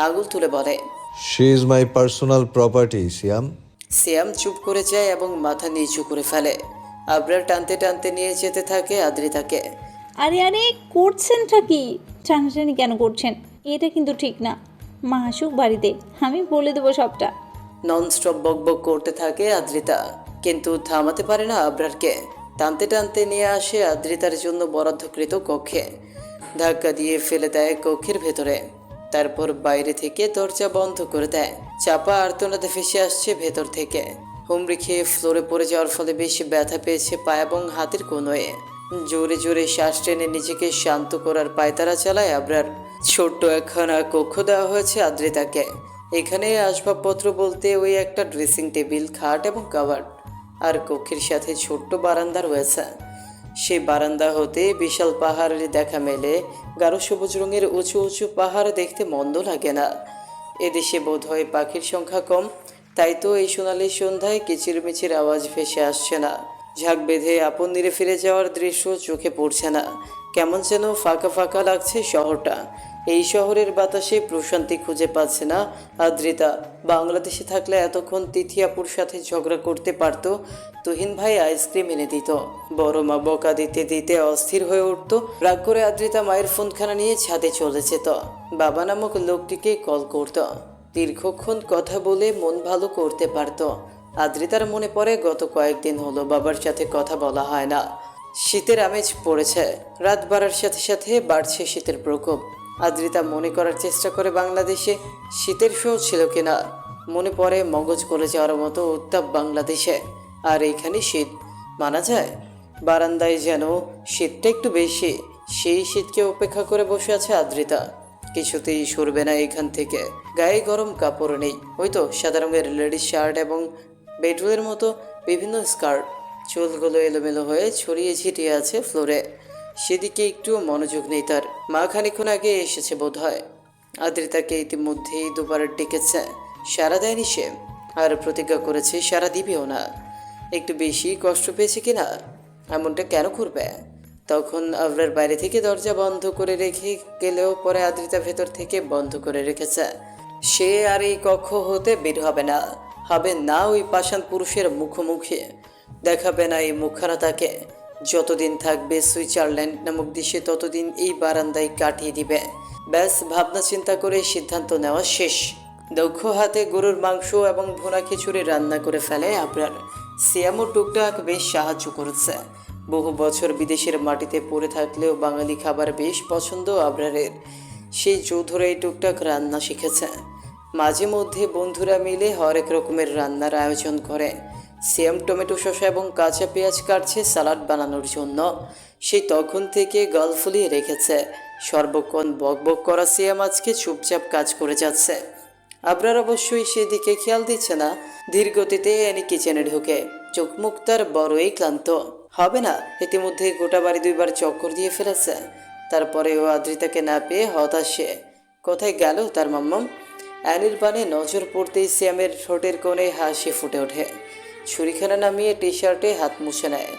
আঙুল তুলে বলে, she is my personal property Shyam. Shyam চুপ করে যায় এবং মাথা নিচু করে ফেলে। আবরার টানতে টানতে নিয়ে যেতে থাকে আদ্রিতাকে। আরে আরে করছেনটা কি? টানাটানি কেন করছেন? এটা কিন্তু ঠিক না। মা আসুক বাড়িতে, আমি বলে দেবো সবটা। ননস্টপ বকবক করতে থাকে আদ্রিতা, কিন্তু থামাতে পারে না আবরারকে। টানতে টানতে নিয়ে আসে আদ্রিতার জন্য বরাদ্দকৃত কক্ষে। ধাক্কা দিয়ে ফেলে দেয় কক্ষের ভেতরে। তারপর বাইরে থেকে দরজা বন্ধ করে দেয়। চাপা আর্তনাদে ভেসে আসছে ভেতর থেকে। হুমড়ি খেয়ে ফ্লোরে পড়ে যাওয়ার ফলে বেশি ব্যথা পেয়েছে পা এবং হাতের কোনোয়ে। জোরে জোরে শ্বাস টেনে নিজেকে শান্ত করার পায়তারা চালায় আবরার। ছোট্ট একখানা কক্ষ দেওয়া হয়েছে আদ্রিতাকে। এখানে আসবাবপত্র বলতে ওই একটা ড্রেসিং টেবিল, খাট এবং কাভার্ড। আর কক্ষের সাথে ছোট্ট বারান্দা রয়েছে। সেই বারান্দা হতে বিশাল পাহাড়ের দেখা মেলে। গাঢ় সবুজ রঙের উঁচু উঁচু পাহাড় দেখতে মন্দ লাগে না। এদেশে বোধহয় পাখির সংখ্যা কম, তাই তো এই সোনালি সন্ধ্যায় কিচিরমিচির আওয়াজ ভেসে আসছে না। ঝাঁক বেঁধে আপন নিরে ফিরে যাওয়ার দৃশ্য চোখে পড়ছে না। কেমন যেন ফাঁকা ফাঁকা লাগছে শহরটা। এই শহরের বাতাসে প্রশান্তি খুঁজে পাচ্ছে না আদ্রিতা। বাংলাদেশে থাকলে এতক্ষণ তিথিয়াপুর সাথে ঝগড়া করতে পারত। তুহিন ভাই আইসক্রিম এনে দিত, বড় মা বকা দিতে দিতে অস্থির হয়ে উঠত। রাগ করে আদ্রিতা মায়ের ফোনখানা নিয়ে ছাদে চলে যেত। বাবা নামক লোকটিকে কল করত। দীর্ঘক্ষণ কথা বলে মন ভালো করতে পারত। আদ্রিতার মনে পড়ে গত কয়েকদিন হলো বাবার সাথে কথা বলা হয় না। শীতের আমেজ পড়েছে। রাত বাড়ার সাথে সাথে বাড়ছে শীতের প্রকোপ। আদ্রিতা মনে করার চেষ্টা করে বাংলাদেশে শীতের শো ছিল কিনা। মনে পড়ে মগজ করে যাওয়ার মতো উত্তাপ বাংলাদেশে, আর এইখানে শীত মানা যায়। বারান্দায় যেন শীতটা একটু বেশি। সেই শীতকে উপেক্ষা করে বসে আছে আদ্রিতা। কিছুতেই সরবে না এখান থেকে। গায়ে গরম কাপড় নেই, ওই তো সাদা রঙের লেডিস শার্ট এবং বেডরুমের মতো বিভিন্ন স্কার্ট। চুলগুলো এলোমেলো হয়ে ছড়িয়ে ছিটিয়ে আছে ফ্লোরে। সেদিকে একটু মনোযোগ নেই তার। মা খানিক্ষণ আগে এসেছে বোধ হয়। আদ্রিতাকে ইতিমধ্যেই দুবার ডেকেছে, সারা দেয়নি সে। আর প্রতিজ্ঞা করেছে সারা দিবেও না। একটু বেশি কষ্ট পেয়েছে কিনা, এমনটা কেন করবে? তখন আবরার বাইরে থেকে দরজা বন্ধ করে রেখে গেলেও পরে আদ্রিতা ভেতর থেকে বন্ধ করে রেখেছে। সে আর এই কক্ষ হতে বের হবে না। হবে না ওই পাষাণ পুরুষের মুখোমুখি। দেখাবে না এই মুখখানা তাকে। যতদিন থাকবে সুইজারল্যান্ড নামক দেশে ততদিন এই বারান্দায় কাটিয়ে দিবে। ব্যাস, ভাবনা চিন্তা করে সিদ্ধান্ত নেওয়া শেষ। দক্ষ হাতে গরুর মাংস এবং ভুনা খিচুড়ি রান্না করে ফেলে আবরার। সিয়ামও টুকটাক বেশ সাহায্য করেছে। বহু বছর বিদেশের মাটিতে পড়ে থাকলেও বাঙালি খাবার বেশ পছন্দ আবরারের। সেই চৌধুরী টুকটাক রান্না শিখেছে। মাঝে মধ্যে বন্ধুরা মিলে হরেক রকমের রান্নার আয়োজন করে। সিয়াম টমেটো শসা এবং কাঁচা পেঁয়াজ কাটছে সালাড বানানোর জন্য। সেই তখন থেকে গল ফুলিয়ে রেখেছে। সর্বক্ষণ বকবক করা সিয়াম আজকে চুপচাপ কাজ করে যাচ্ছে। আবরার অবশ্যই সেদিকে খেয়াল দিচ্ছে না। ধীর গতিতে এনি কিচেনে ঢুকে চোখ মুখ তার বড়ই ক্লান্ত। হবে না, ইতিমধ্যে গোটা বাড়ি 2বার চক্কর দিয়ে ফেলেছে। তারপরেও আদ্রিতাকে না পেয়ে হতাশে। কোথায় গেল তার মাম্মাম? অ্যানির পানে নজর পড়তেই সিয়ামের ঠোঁটের কোণে হাসি ফুটে ওঠে। ছুরিখানা নামিয়ে টি শার্টে হাত মুছে নেয়।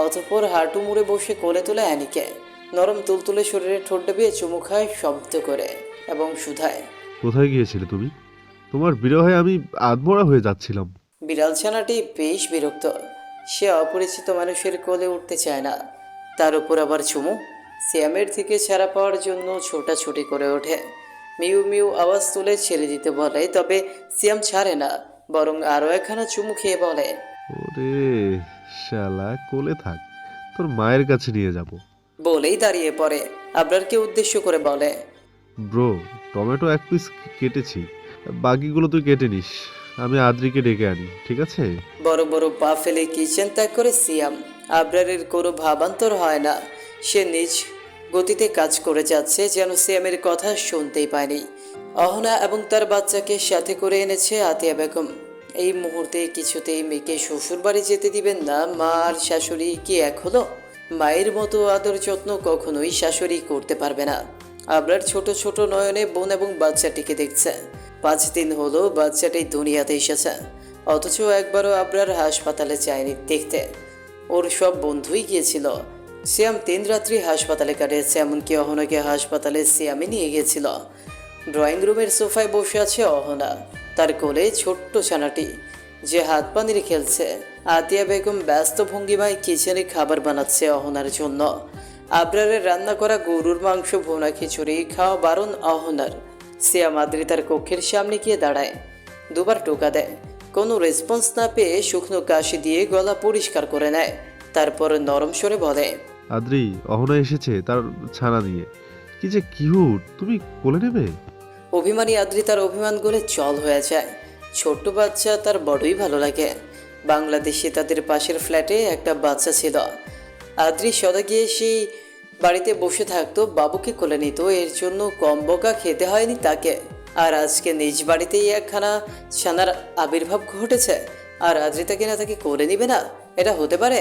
অতঃপর হাঁটু মুড়ে বসে কোলে তোলে অ্যানিকে। নরম তুলতুলে শরীরে ঠোঁট ডেবিয়ে চুমু খায় শব্দ করে এবং শুধায়, কোথায় গিয়েছিলে তুমি? তোমার বিরহে আমি আধমরা হয়ে যাচ্ছিলাম। বিড়াল ছানাটি বেশ বিরক্ত। সে অপরিচিত মানুষের কোলে উঠতে চায় না, তার উপর আবার চুমু। সিয়ামের থেকে ছাড়া পাওয়ার জন্য ছোটাছুটি করে ওঠে। মিউ মিউ আওয়াজ তুলে ছেড়ে দিতে বলে, তবে সিয়াম ছাড়ে না, বরং আরও একখানা চুমু খেয়ে বলে, ওরে শালা, কোলে থাক, তোর মায়ের কাছে নিয়ে যাব। বলেই দাঁড়িয়ে পড়ে। আবরারকে উদ্দেশ্য করে বলে, ব্রো, টমেটো 1 পিস কেটেছি, বাকিগুলো তুই কেটে নিস, আমি আদ্রিকে ডেকে আনি, ঠিক আছে? বড় বড় পা ফেলে কিচেন ত্যাগ করে সিয়াম। আবরারের কোনো ভাবান্তর হয় না। সে নিজ গতিতে কাজ করে যাচ্ছে, যেন সিয়ামের কথা শুনতেই পায়নি। অহনা এবং তার বাচ্চাকে সাথে করে এনেছে আতিয়া বেগম। এই মুহূর্তে কিছুতেই মেয়েকে শ্বশুর বাড়ি যেতে দিবেন না। মা আর শাশুড়ি কি এক হলো? মায়ের মতো আদর যত্ন কখনোই শাশুড়ি করতে পারবে না। আবরার ছোট ছোট নয়নে বোন এবং বাচ্চাটিকে দেখছে। 5 দিন হলো বাচ্চাটি দুনিয়াতে এসেছে, অথচ একবারও আবরার হাসপাতালে যায়নি দেখতে। ওর সব বন্ধুই গিয়েছিল। সিয়াম 3 রাত্রি হাসপাতালে কাটিয়েছে, এমনকি অহনাকে হাসপাতালে সিয়ামই নিয়ে গিয়েছিল। ড্রয়িং রুমের সোফায় বসে আছে অহনা, তার কোলে ছোট্ট ছানাটি, যে হাত পা নেড়ে খেলছে। আতিয়া বেগম ব্যস্ত ভঙ্গিমায় কিচেনে খাবার বানাচ্ছে অহনার জন্য। আবরারের রান্না করা গরুর মাংস ভুনা খিচুড়ি খাওয়া বারণ অহনার। সিয়াম আদ্রিতার কক্ষের সামনে গিয়ে দাঁড়ায়, 2বার টোকা দেয়। কোনো রেসপন্স না পেয়ে শুকনো কাশি দিয়ে গলা পরিষ্কার করে নেয়। তারপর নরম স্বরে বলে, আদ্রি, অহনা এসেছে তার ছানা নিয়ে, কি যে কিউট, তুমি কোলে নেবে? অভিমানী আদ্রিতার অভিমান গলে জল হয়ে যায়। ছোট্ট বাচ্চা তার বড়ই ভালো লাগে। বাংলাদেশে তাদের পাশের ফ্ল্যাটে একটা বাচ্চা ছিল। আদ্রি সদা গিয়ে সেই বাড়িতে বসে থাকতো, বাবুকে কোলে নিত। এর জন্য কম বকা খেতে হয়নি তাকে। আর আজকে নিজ বাড়িতেই একখানা ছানার আবির্ভাব ঘটেছে, আর আদ্রিতাকে না তাকে কোলে নিবে না? এটা হতে পারে?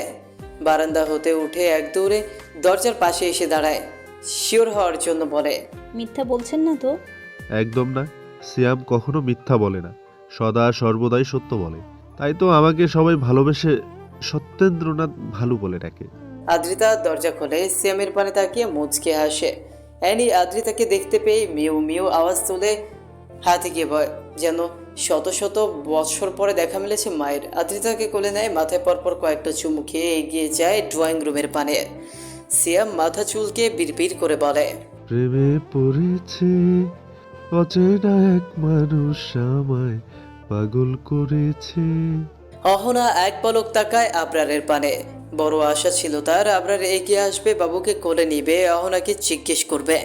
বারান্দা হতে উঠে এক দৌড়ে দরজার পাশে এসে দাঁড়ায়, শিওর হওয়ার জন্য বলে, মিথ্যা বলছেন না তো? একদম না, সিয়াম কখনো মিথ্যা বলে না, সদা সর্বদাই সত্য বলে। তাই তো আমাকে সবাই ভালোবেসে সত্যেন্দ্রনাথ ভালু বলে ডাকে। আদ্রিতা দরজা খোলে। সিয়ামের পানে তাকিয়ে মুচকে হাসে। অ্যানি আদ্রিতাকে দেখতে পেয়ে মিউ মিউ আওয়াজ তুলে হাতে গিয়ে বয়, যেন শত শত বছর পরে দেখা মিলেছে মায়ের। আদ্রিতাকে কোলে নেয়, মাথায় পরপর কয়েকটা চুমু খেয়ে এগিয়ে যায় ড্রয়িং রুমের পানে। সিয়াম মাথা চুলকে বিড়বিড় করে বলে, প্রেমে পড়েছে অচেনা এক মানুষ, আমায় পাগল করেছে। অহনা এক পলক তাকায় আবরারের পানে। বড় আশা ছিল তার, আবরার এগিয়ে আসবে, বাবুকে কোলে নিবে, অহনাকে জিজ্ঞেস করবে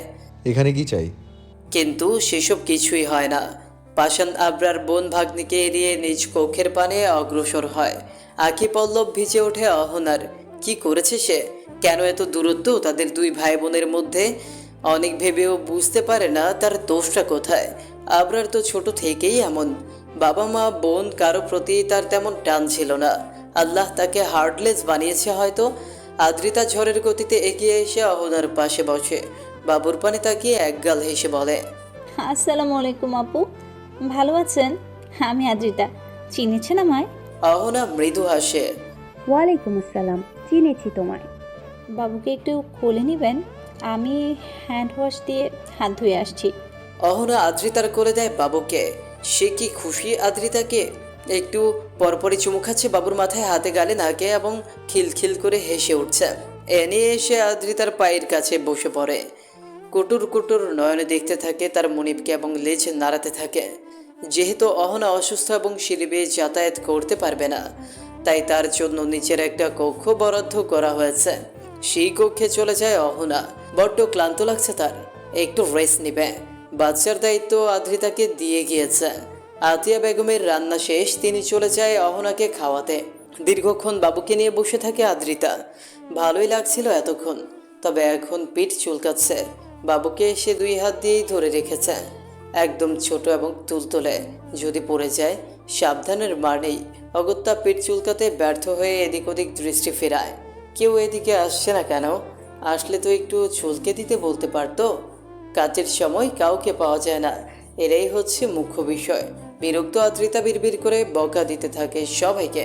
এখানে কি চাই। কিন্তু সেসব কিছুই হয় না। পাষাণ আবরার বোন ভাগ্নিকে এড়িয়ে নিজ কক্ষের পানে অগ্রসর হয়। আঁখি পল্লব ভিজে ওঠে অহনার। কি করেছে সে? কেন এত দূরত্ব তাদের 2 ভাই বোনের মধ্যে? অনেক ভেবেও বুঝতে পারে না তার দোষটা কোথায়। আবরার তো ছোট থেকেই এমন। বাবা মা বোন কারো প্রতি তার তেমন টান ছিল না। আল্লাহ তাকে হার্টলেস বানিয়েছে হয়তো। আদ্রিতা ঝড়ের গতিতে এগিয়ে এসে অহনার পাশে বসে। বাবুর পানে তাকিয়ে একগাল হেসে বলে, আসসালামু আলাইকুম আপু, ভালো আছেন? আমি আদ্রিতা, চিনেছেন আমায়? অহনা মৃদু হাসে। ওয়ালাইকুম আসসালাম, চিনেছি তোমায়। বাবুকে একটু কোলে নেবেন? আমি হ্যান্ড ওয়াশ দিয়ে হাত ধুয়ে আসছি। অহনা আদ্রিতার কোলে দেয় বাবুকে। সে কি খুশি আদ্রিতাকে। একটু পরপরই চুমু খাচ্ছে বাবুর মাথায়, হাতে গালে নাকে এবং খিলখিল করে হেসে উঠছে। এনে এসে আদ্রিতার পায়ের কাছে বসে পড়ে। কুটুর কুটুর নয়নে দেখতে থাকে তার মনিবকে এবং লেজ নাড়াতে থাকে। যেহেতু অহনা অসুস্থ এবং সিঁড়ি বেয়ে যাতায়াত করতে পারবে না, তাই তার জন্য নিচের একটা কক্ষ বরাদ্দ করা হয়েছে। সেই কক্ষে চলে যায় অহনা। বড্ড ক্লান্ত লাগছে তার, একটু রেস্ট নেবে। বাচ্চার দায়িত্ব আদ্রিতাকে দিয়ে গিয়েছে। আতিয়া বেগমের রান্না শেষ, তিনি চলে যায় অহনাকে খাওয়াতে। দীর্ঘক্ষণ বাবুকে নিয়ে বসে থাকে আদ্রিতা। ভালোই লাগছিল এতক্ষণ, তবে এখন পিঠ চুলকাচ্ছে। বাবুকে সে 2 হাত দিয়েই ধরে রেখেছে, একদম ছোট এবং তুলতুলে, যদি পড়ে যায় সাবধানের মার নেই। অগত্যা পিঠ চুলকাতে ব্যর্থ হয়ে এদিক ওদিক দৃষ্টি ফেরায়। কেউ এদিকে আসছে না কেন? আসলে তো একটু চুলকে দিতে বলতে পারতো। কাজের সময় কাউকে পাওয়া যায় না, এরাই হচ্ছে মুখ্য বিষয়। বিরক্ত আদ্রিতা বিড়বিড় করে বকা দিতে থাকে সবাইকে।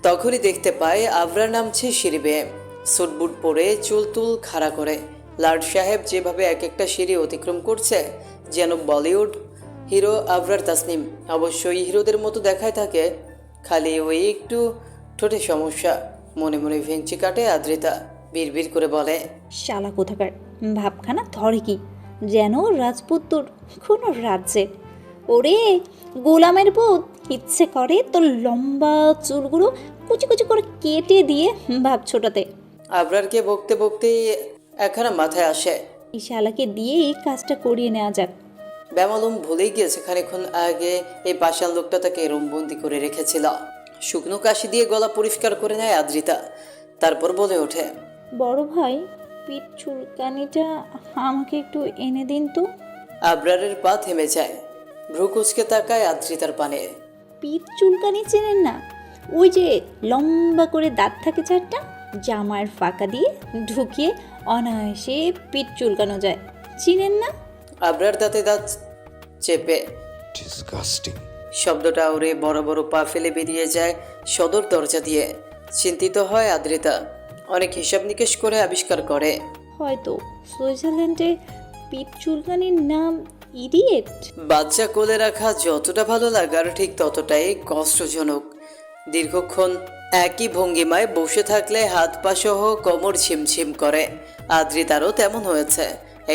তখনই দেখতে পায় আবরার নামছে সিঁড়ি বেয়ে, সুটবুট পরে চুল তুল খাড়া করে। লাট সাহেব যেভাবে এক একটা সিঁড়ি অতিক্রম করছে, যেন বলিউড হিরো আবরার তাসনিম। অবশ্যই হিরোদের মতো দেখায় থাকে, খালি ওই একটু ঠোঁটে সমস্যা। মনে মনে ভেঙচি কাটে আদ্রিতা, বিড়বিড় করে বলে, শালা কোথাকার ভাবখানা ধরে কি যেন রাজপুত্তর কোনো রাজ্যে। ওরে গোলামের পুত, ইচ্ছে করে তোর লম্বা চুলগুলো কুচি কুচি করে কেটে দিয়ে ভাব ছোটাতে। আবরারকে বকতে বকতেই একখানা মাথায় আসে, এই শালাকে দিয়ে এই কাজটা করিয়ে নেওয়া যাক। বেমালুম ভুলেই গিয়েছে খানিক্ষণ আগে এই পাষাণ লোকটা তাকে রুমবন্দি করে রেখেছিল। শুকনো কাশি দিয়ে গলা পরিষ্কার করে নেয় আদ্রিতা, তারপর বলে ওঠে, বড় ভাই, পিঠ চুলকানিটা আমাকে একটু এনে দিন তো। আবরারের পা থেমে যায়, ভ্রু কুচকে তাকায় আদ্রিতার পানে। পিঠ চুলকানি চেনেন না? ওই যে লম্বা করে দাঁত থাকে 4টা, জামার ফাঁকা দিয়ে ঢুকিয়ে অনায়াসে পিঠ চুলকানো যায়, চিনেন না? আবরার দাঁতে দাঁত চেপে ডিসগাস্টিং। শব্দটা ওরে বড় বড় পা ফেলে বেরিয়ে যায় সদর দরজা দিয়ে। চিন্তিত হয় আদ্রিতা, অনেক হিসাব নিকেশ করে আবিষ্কার করে, হয়তো সুইজারল্যান্ডে পিঠ চুলকানির নাম ইডিয়েট। বাচ্চা কোলে রাখা যতটা ভালো লাগার ঠিক ততটাই কষ্টজনক। দীর্ঘক্ষণ একই ভঙ্গিমায় বসে থাকলে হাত পা সহ কোমর ঝিমঝিম করে। আদ্রিতারও তেমন হয়েছে।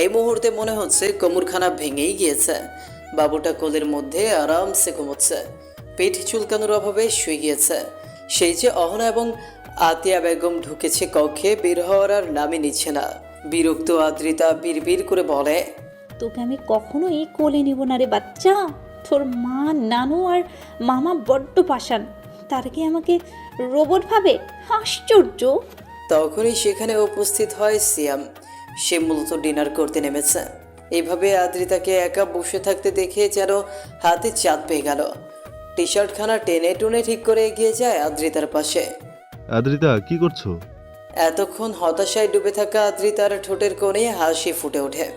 এই মুহূর্তে মনে হচ্ছে কোমরখানা ভেঙেই গিয়েছে। বাবুটা কোলের মধ্যে আরামসে ঘুমোচ্ছে, পিঠ চুলকানোর অভাবে শুয়ে গিয়েছে। সেই যে অহনা এবং আতিয়া বেগম ঢুকেছে কক্ষে, বের হওয়ার আর নামই নিচ্ছে না। বিরক্ত আদ্রিতা বিড়বিড় করে বলে, তোকে আমি কখনোই কোলে নিব না রে বাচ্চা। তোর মা, নানু আর মামা বড্ড পাষাণ, তার কি আমাকে রোবট ভাবে? আশ্চর্য। তখনই সেখানে উপস্থিত হয় সিয়াম। সে মূলত ডিনার করতে নেমেছে। এইভাবে আদ্রিতাকে একা বসে থাকতে দেখে যেন হাতে চাঁদ পেয়ে গেল। টি শার্টখানা টেনে টুনে ঠিক করে এগিয়ে যায় আদ্রিতার পাশে। আদ্রিতা কি করছো? এতক্ষণ হতাশায় ডুবে থাকা আদ্রিতার ঠোঁটের কোণে হাসি ফুটে ওঠে।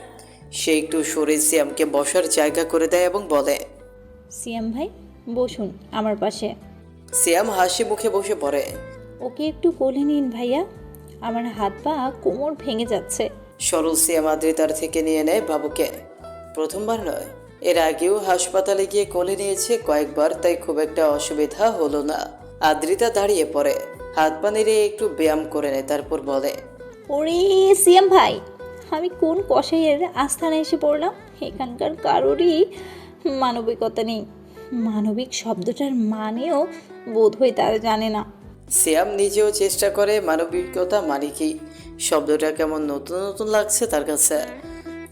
সে একটু সরে সিয়ামকে বসার জায়গা করে দেয় এবং বলে, সিয়াম ভাই বসুন আমার পাশে। সিয়াম হাসি মুখে বসে পড়ে। ওকে একটু কোলে নিন ভাইয়া, আমার হাত পা কোমর ভেঙে যাচ্ছে। সরল সিয়াম আদ্রিতার থেকে নিয়ে নেয় বাবুকে। প্রথমবার নয়, এর আগেও হাসপাতালে গিয়ে কোলে নিয়েছে কয়েকবার, তাই খুব একটা অসুবিধা হলো না। আদ্রিতা দাঁড়িয়ে পড়ে, হাত পা নেড়ে একটু ব্যায়াম করে নেয়, তারপর বলে, ওরে সিয়াম ভাই, আমি কোন কসাইয়ের আস্থানে এসে পড়লাম। এখানকার কারোরই মানবিকতা নেই। মানবিক শব্দটার মানেও বোধহয় তারা জানে না। সিয়াম নিজেও চেষ্টা করে মানবিকতা মানে কি। শব্দটা কেমন নতুন নতুন লাগছে তার কাছে।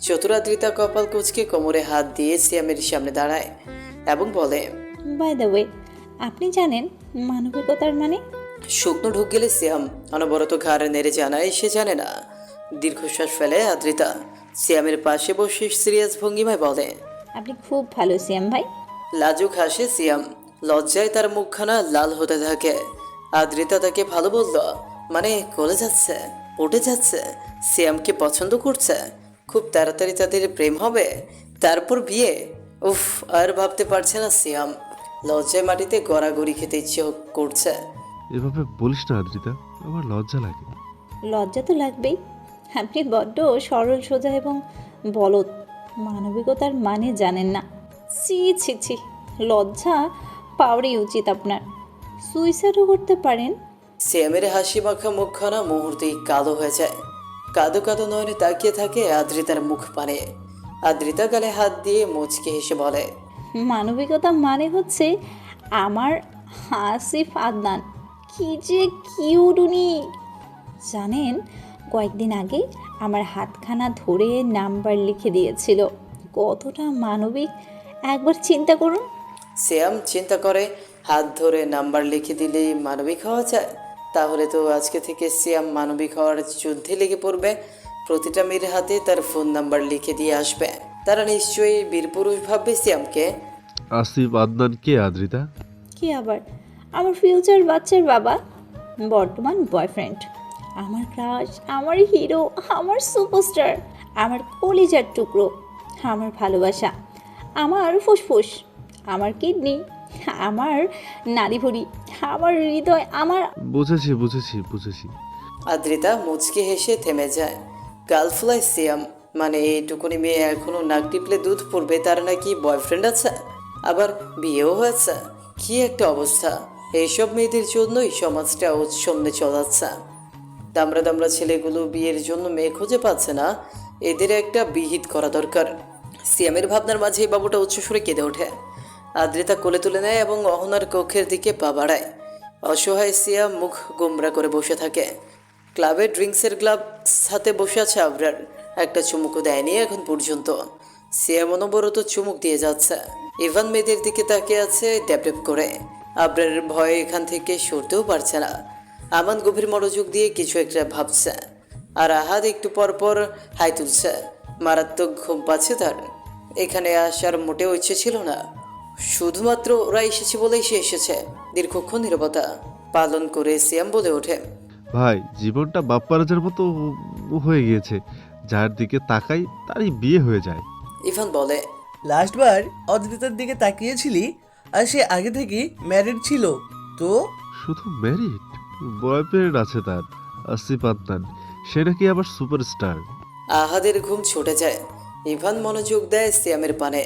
চতুরাদ্রিতা কপাল কুঁচকে কোমরে হাত দিয়ে সিয়ামের সামনে দাঁড়ায় এবং বলে, বাই দ্য ওয়ে, আপনি জানেন মানবিকতার মানে? শুকনো ঢুক গেলে সিয়াম অনবরত ঘাড়ে নেড়ে জানায় সে জানে না। দীর্ঘশ্বাস ফেলে আদ্রিতা সিয়ামের পাশে বসে সিরিয়াস ভঙ্গিমায় বলে, আপনি খুব ভালো সিয়াম ভাই। লাজুক হাসে সিয়াম, লজ্জায় তার মুখখানা লাল হতে থাকে। আদ্রিতা তাকে ভালো বলল, মানে কোলে যাচ্ছে, উঠে যাচ্ছে, সিয়ামকে পছন্দ করছে, খুব তাড়াতাড়ি তাদের প্রেম হবে, তারপর বিয়ে। উফ, আর ভাবতে পারছে না সিয়াম। লজ্জায় মাটিতে গড়াগড়ি খেতে ইচ্ছে করছে। এভাবে বলিস না আদ্রিতা, আমার লজ্জা লাগে। লজ্জা তো লাগবেই, আপনি বড্ড সরল সোজা এবং বলদ। মানবিকতার মানে জানেন না। ছি ছি ছি, লজ্জা পাওয়ারই উচিত আপনার। সুইসাইডও করতে পারেন। সিয়ামের হাসি মাখা মুখখানা মুহূর্তেই কালো হয়ে যায়। কাদো কাদো নয়নে তাকিয়ে থাকে আদ্রিতার মুখ পানে। আদ্রিতা গালে হাত দিয়ে মুচকে হেসে বলে, মানবিকতা মানে হচ্ছে আমার আসিফ আদনান। কি যে কিউট উনি। জানেন, কয়েকদিন আগে আমার হাতখানা ধরে নাম্বার লিখে দিয়েছিল। কতটা মানবিক একবার চিন্তা করুন। সিয়াম চিন্তা করে, হাত ধরে নাম্বার লিখে দিলেই মানবিক হওয়া যায়? তাহলে তো আজকে থেকে সিয়াম মানবিক হওয়ার যুদ্ধে লেগে পড়বে। প্রতিটা মেয়ের হাতে তার ফোন নাম্বার লিখে দিয়ে আসবে। তারা নিশ্চয়ই বীরপুরুষ ভাববে সিয়ামকে। আসিফ আদনান কে আদ্রিতা? কি আবার, আমার ফিউচার বাচ্চার বাবা, বর্তমান বয়ফ্রেন্ড, আমার ক্রাশ, আমার হিরো, আমার সুপারস্টার, আমার কলিজার টুকরো, আমার ভালোবাসা, আমার ফুসফুস, আমার কিডনি, আমার নাড়িভুড়ি, আমার হৃদয়, আমার। বুঝেছি বুঝেছি বুঝেছি। আদ্রিতা মুচকি হেসে থেমে যায়। গালফ্লাই সিয়াম, মানে এইটুকুনি মেয়ে এখনো নাক টিপলে দুধ পড়বে, তার নাকি বয়ফ্রেন্ড আছে, আবার বিয়েও হয়েছে। কি একটা অবস্থা! এইসব মেয়েদের জন্যই সমাজটা উৎসন্নে চলাচ্ছে। দামড়া দামড়া ছেলেগুলো বিয়ের জন্য মেয়ে খুঁজে পাচ্ছে না, এদের একটা বিহিত করা দরকার। সিয়ামের ভাবনার মাঝে এই বাবুটা উচ্চস্বরে কেঁদে ওঠে। আদ্রিতা কোলে তুলে নেয় এবং অহনার কক্ষের দিকে পা বাড়ায়। অসহায় সিয়াম মুখ গোমরা করে বসে থাকে। ক্লাবে ড্রিঙ্কসের গ্লাস হাতে বসে আছে আবরার। একটা চুমুকও দেয়নি এখন পর্যন্ত। সিয়াম অনবরত চুমুক দিয়ে যাচ্ছে। ইভান মেয়েদের দিকে তাকিয়ে আছে ড্যাপ করে। আবরারের ভয়ে এখান থেকে সরতেও পারছে না। আমান গভীর মনোযোগ দিয়ে কিছু একটা ভাবছে, আর আহাদ একটু পর পর হাই তুলছে। মারাত্মক ঘুম পাচ্ছে তার। এখানে আসার মোটেও ইচ্ছে ছিল না, শুধুমাত্র ওরা এসেছে বলেই সে এসেছে। দীর্ঘক্ষণ নীরবতা পালন করে সিয়াম বলে ওঠে, ভাই, জীবনটা বাপ্পারাজের মতো হয়ে গিয়েছে। যার দিকে তাকাই তারই বিয়ে হয়ে যায়। ইভান বলে, লাস্টবার অদ্রিতার দিকে তাকিয়েছিলি আর সে আগে থেকে ম্যারিড ছিল তো? শুধু ম্যারিড? বয়ফ্রেন্ড আছে তার, আসিফ আদনান। সে নাকি আবার সুপারস্টার। আহাদের ঘুম ছুটে যায়। ইভান মনোযোগ দেয় সিয়ামের পানে,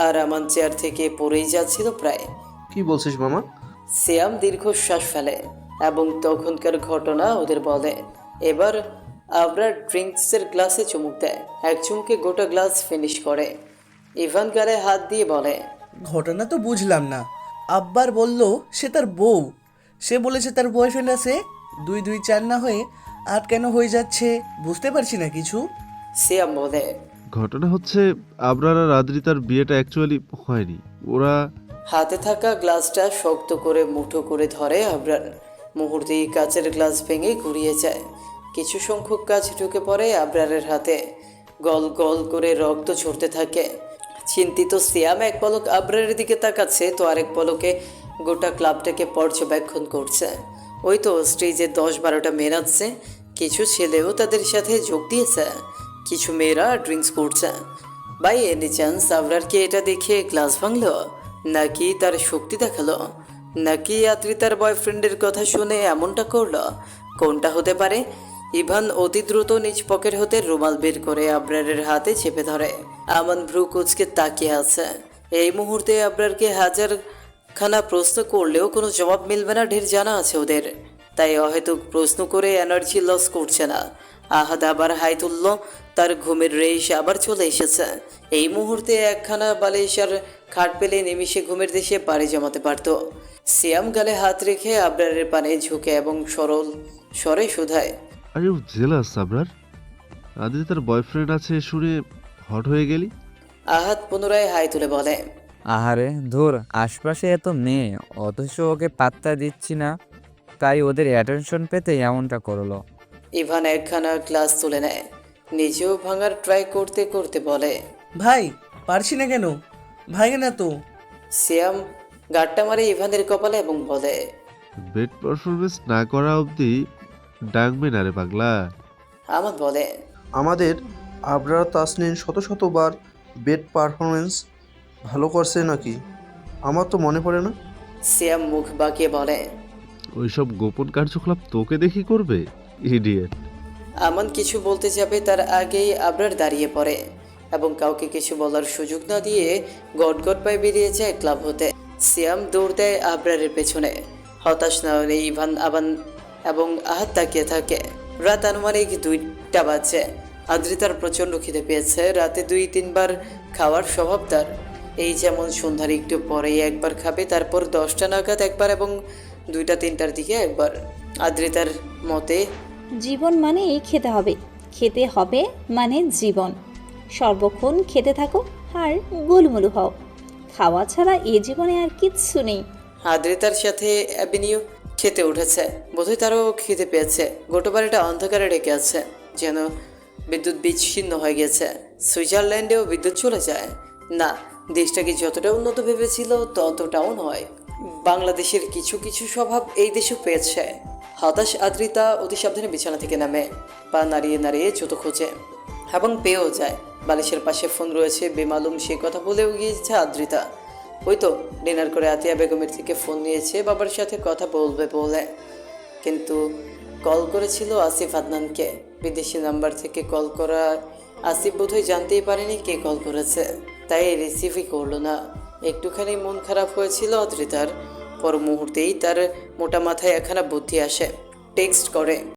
আর আমান চেয়ার থেকে পড়েই যাচ্ছিল প্রায়। কি বলছিস মামা? সিয়াম দীর্ঘশ্বাস ফেলে এবং তখনকার ঘটনা ওদের বলে। এবার আবরার ড্রিঙ্কসের গ্লাসে চুমুক দেয়। এক চুমুকে গোটা গ্লাস ফিনিশ করে। ইভান গালে হাত দিয়ে বলে, ঘটনা তো বুঝলাম না। আব্বার বলল সে তার বউ, সে বলেছে তার বয়ফ্রেন্ড আছে। 2-2-4 না হয়ে 8 কেন হয়ে যাচ্ছে বুঝতে পারছি না কিছু। সিয়াম বলে, ঘটনা হচ্ছে আবরার আর আদ্রিতার বিয়েটা অ্যাকচুয়ালি হয়নি। ওরা হাতে থাকা গ্লাসটা শক্ত করে মুঠো করে ধরে আবরার। মুহূর্তেই কাচের গ্লাস ভেঙে ঘুরিয়ে যায়। কিছু সংখ্যক কাচ ঢুকে পড়ে আবরারের হাতে। গল গল করে রক্ত ঝরতে থাকে। চিন্তিত সিয়াম এক পলক আবরারের দিকে তাকাচ্ছে, তো আরেক পলকে গোটা ক্লাবটাকে পর্যবেক্ষণ করছে। ওই তো স্টেজে 10-12টা মেয়ে নাচছে। কিছু ছেলেও তাদের সাথে যোগ দিয়েছে। কিছু মেয়েরা ড্রিঙ্কস করছে। বাই এনি চান্স আবরারকে এটা দেখে গ্লাস ভাঙলো, নাকি তার শক্তি দেখালো, নাকি আদ্রিতার বয়ফ্রেন্ডের কথা শুনে এমনটা করলো? কোনটা হতে পারে? ইভান অতি দ্রুত নিজ পকেট হতে রুমাল বের করে আবরারের হাতে চেপে ধরে। আমান ভ্রু কুচকে তাকিয়ে আছে। এই মুহূর্তে আবরারকে হাজারখানা প্রশ্ন করলেও কোনো জবাব মিলবে না, ঢের জানা আছে ওদের। তাই অহেতুক প্রশ্ন করে এনার্জি লস করছে না। আহাদ আবার হাই তুলল। তার ঘুমের রেশ আবার চলে এসেছে। এই মুহূর্তে একখানা বালিশ আর খাট পেলে নিমিষে ঘুমের দেশে পাড়ি জমাতে পারত। সিয়াম গালে হাত রেখে আবরারের পানে ঝুঁকে এবং সরল স্বরে শুধায়, আর ইউ জেলাস আবরার? আদ্রিতার বয়ফ্রেন্ড আছে শুনে হট হয়ে গেলি? আহাদ পুনরায় হাই তুলে বলে, আহারে ধুর, আশপাশে এত মেয়ে অথচ ওকে পাত্তা দিচ্ছি না, তাই ওদের অ্যাটেনশন পেতে এমনটা করলো। ইভান একখানা গ্লাস তুলে নেয়। নিজেও ভাঙার ট্রাই করতে করতে বলে, ভাই পারছি না কেন, ভাঙে না তো। সিয়াম গাঁটটা মারে ইভানের কপালে এবং বলে, বেড পারফরমেন্স না করা অবধি ডাকবে না রে পাগলা। আহমদ বলে, আমাদের আবরার তাসনিন শতবার বেড পারফরমেন্স ভালো করছে নাকি? আমার তো মনে পড়ে না। সিয়াম মুখ বাঁকিয়ে বলে, ওইসব গোপন কার্যকলাপ তোকে দেখি করবে, ইডিয়েট। আমান কিছু বলতে যাবে তার আগেই আবরার দাঁড়িয়ে পড়ে এবং কাউকে কিছু বলার সুযোগ না দিয়ে গটগট পায়ে বেরিয়ে যায় ক্লাব হতে। সিয়াম দৌড় দেয় আবরারের পেছনে। হতাশ না হলে ইভান, আবান এবং আহাত তাকিয়ে থাকে। রাত আনুমানিক 2টা বাজছে। আদ্রিতার প্রচণ্ড খিদে পেয়েছে। রাতে 2-3 বার খাওয়ার স্বভাব তার। এই যেমন সন্ধ্যার একটু পরেই একবার খাবে, তারপর 10টা নাগাদ একবার এবং 2টা 3টার দিকে একবার। আদ্রিতার মতে জীবন মানে খেতে হবে, খেতে হবে মানে জীবন। সর্বক্ষণ খেতে থাকো আর গোলমলু হও, খাওয়া ছাড়া এ জীবনে আর কিচ্ছু নেই। আদ্রিতার সাথে অ্যাভিনিউ খেতে উঠেছে, বোধহয় তারও খেতে পেয়েছে। গোটা বাড়িটা অন্ধকারে রেখে আছে, যেন বিদ্যুৎ বিচ্ছিন্ন হয়ে গেছে। সুইজারল্যান্ডেও বিদ্যুৎ চলে যায় না, দেশটাকে যতটা উন্নত ভেবেছিল ততটাও নয়। বাংলাদেশের কিছু কিছু স্বভাব এই দেশেও পেয়েছে। হতাশ আদ্রিতা অতি সাবধানে বিছানা থেকে নামে, পা নাড়িয়ে নাড়িয়ে জুতো খোঁজে এবং পেয়েও যায়। বালিশের পাশে ফোন রয়েছে, বেমালুম সে কথা বলেও গিয়েছে আদ্রিতা। ওই তো ডিনার করে আতিয়া বেগমের থেকে ফোন নিয়েছে বাবার সাথে কথা বলবে বলে, কিন্তু কল করেছিল আসিফ আদনানকে। বিদেশি নাম্বার থেকে কল করা আসিফ বোধহয় জানতেই পারেনি কে কল করেছে, তাই রিসিভই করলো না। একটুখানি মন খারাপ হয়েছিল আদ্রিতার। পর মুহূর্তেই তার মোটা মাথায় একখানা বুদ্ধি আসে, টেক্সট করে।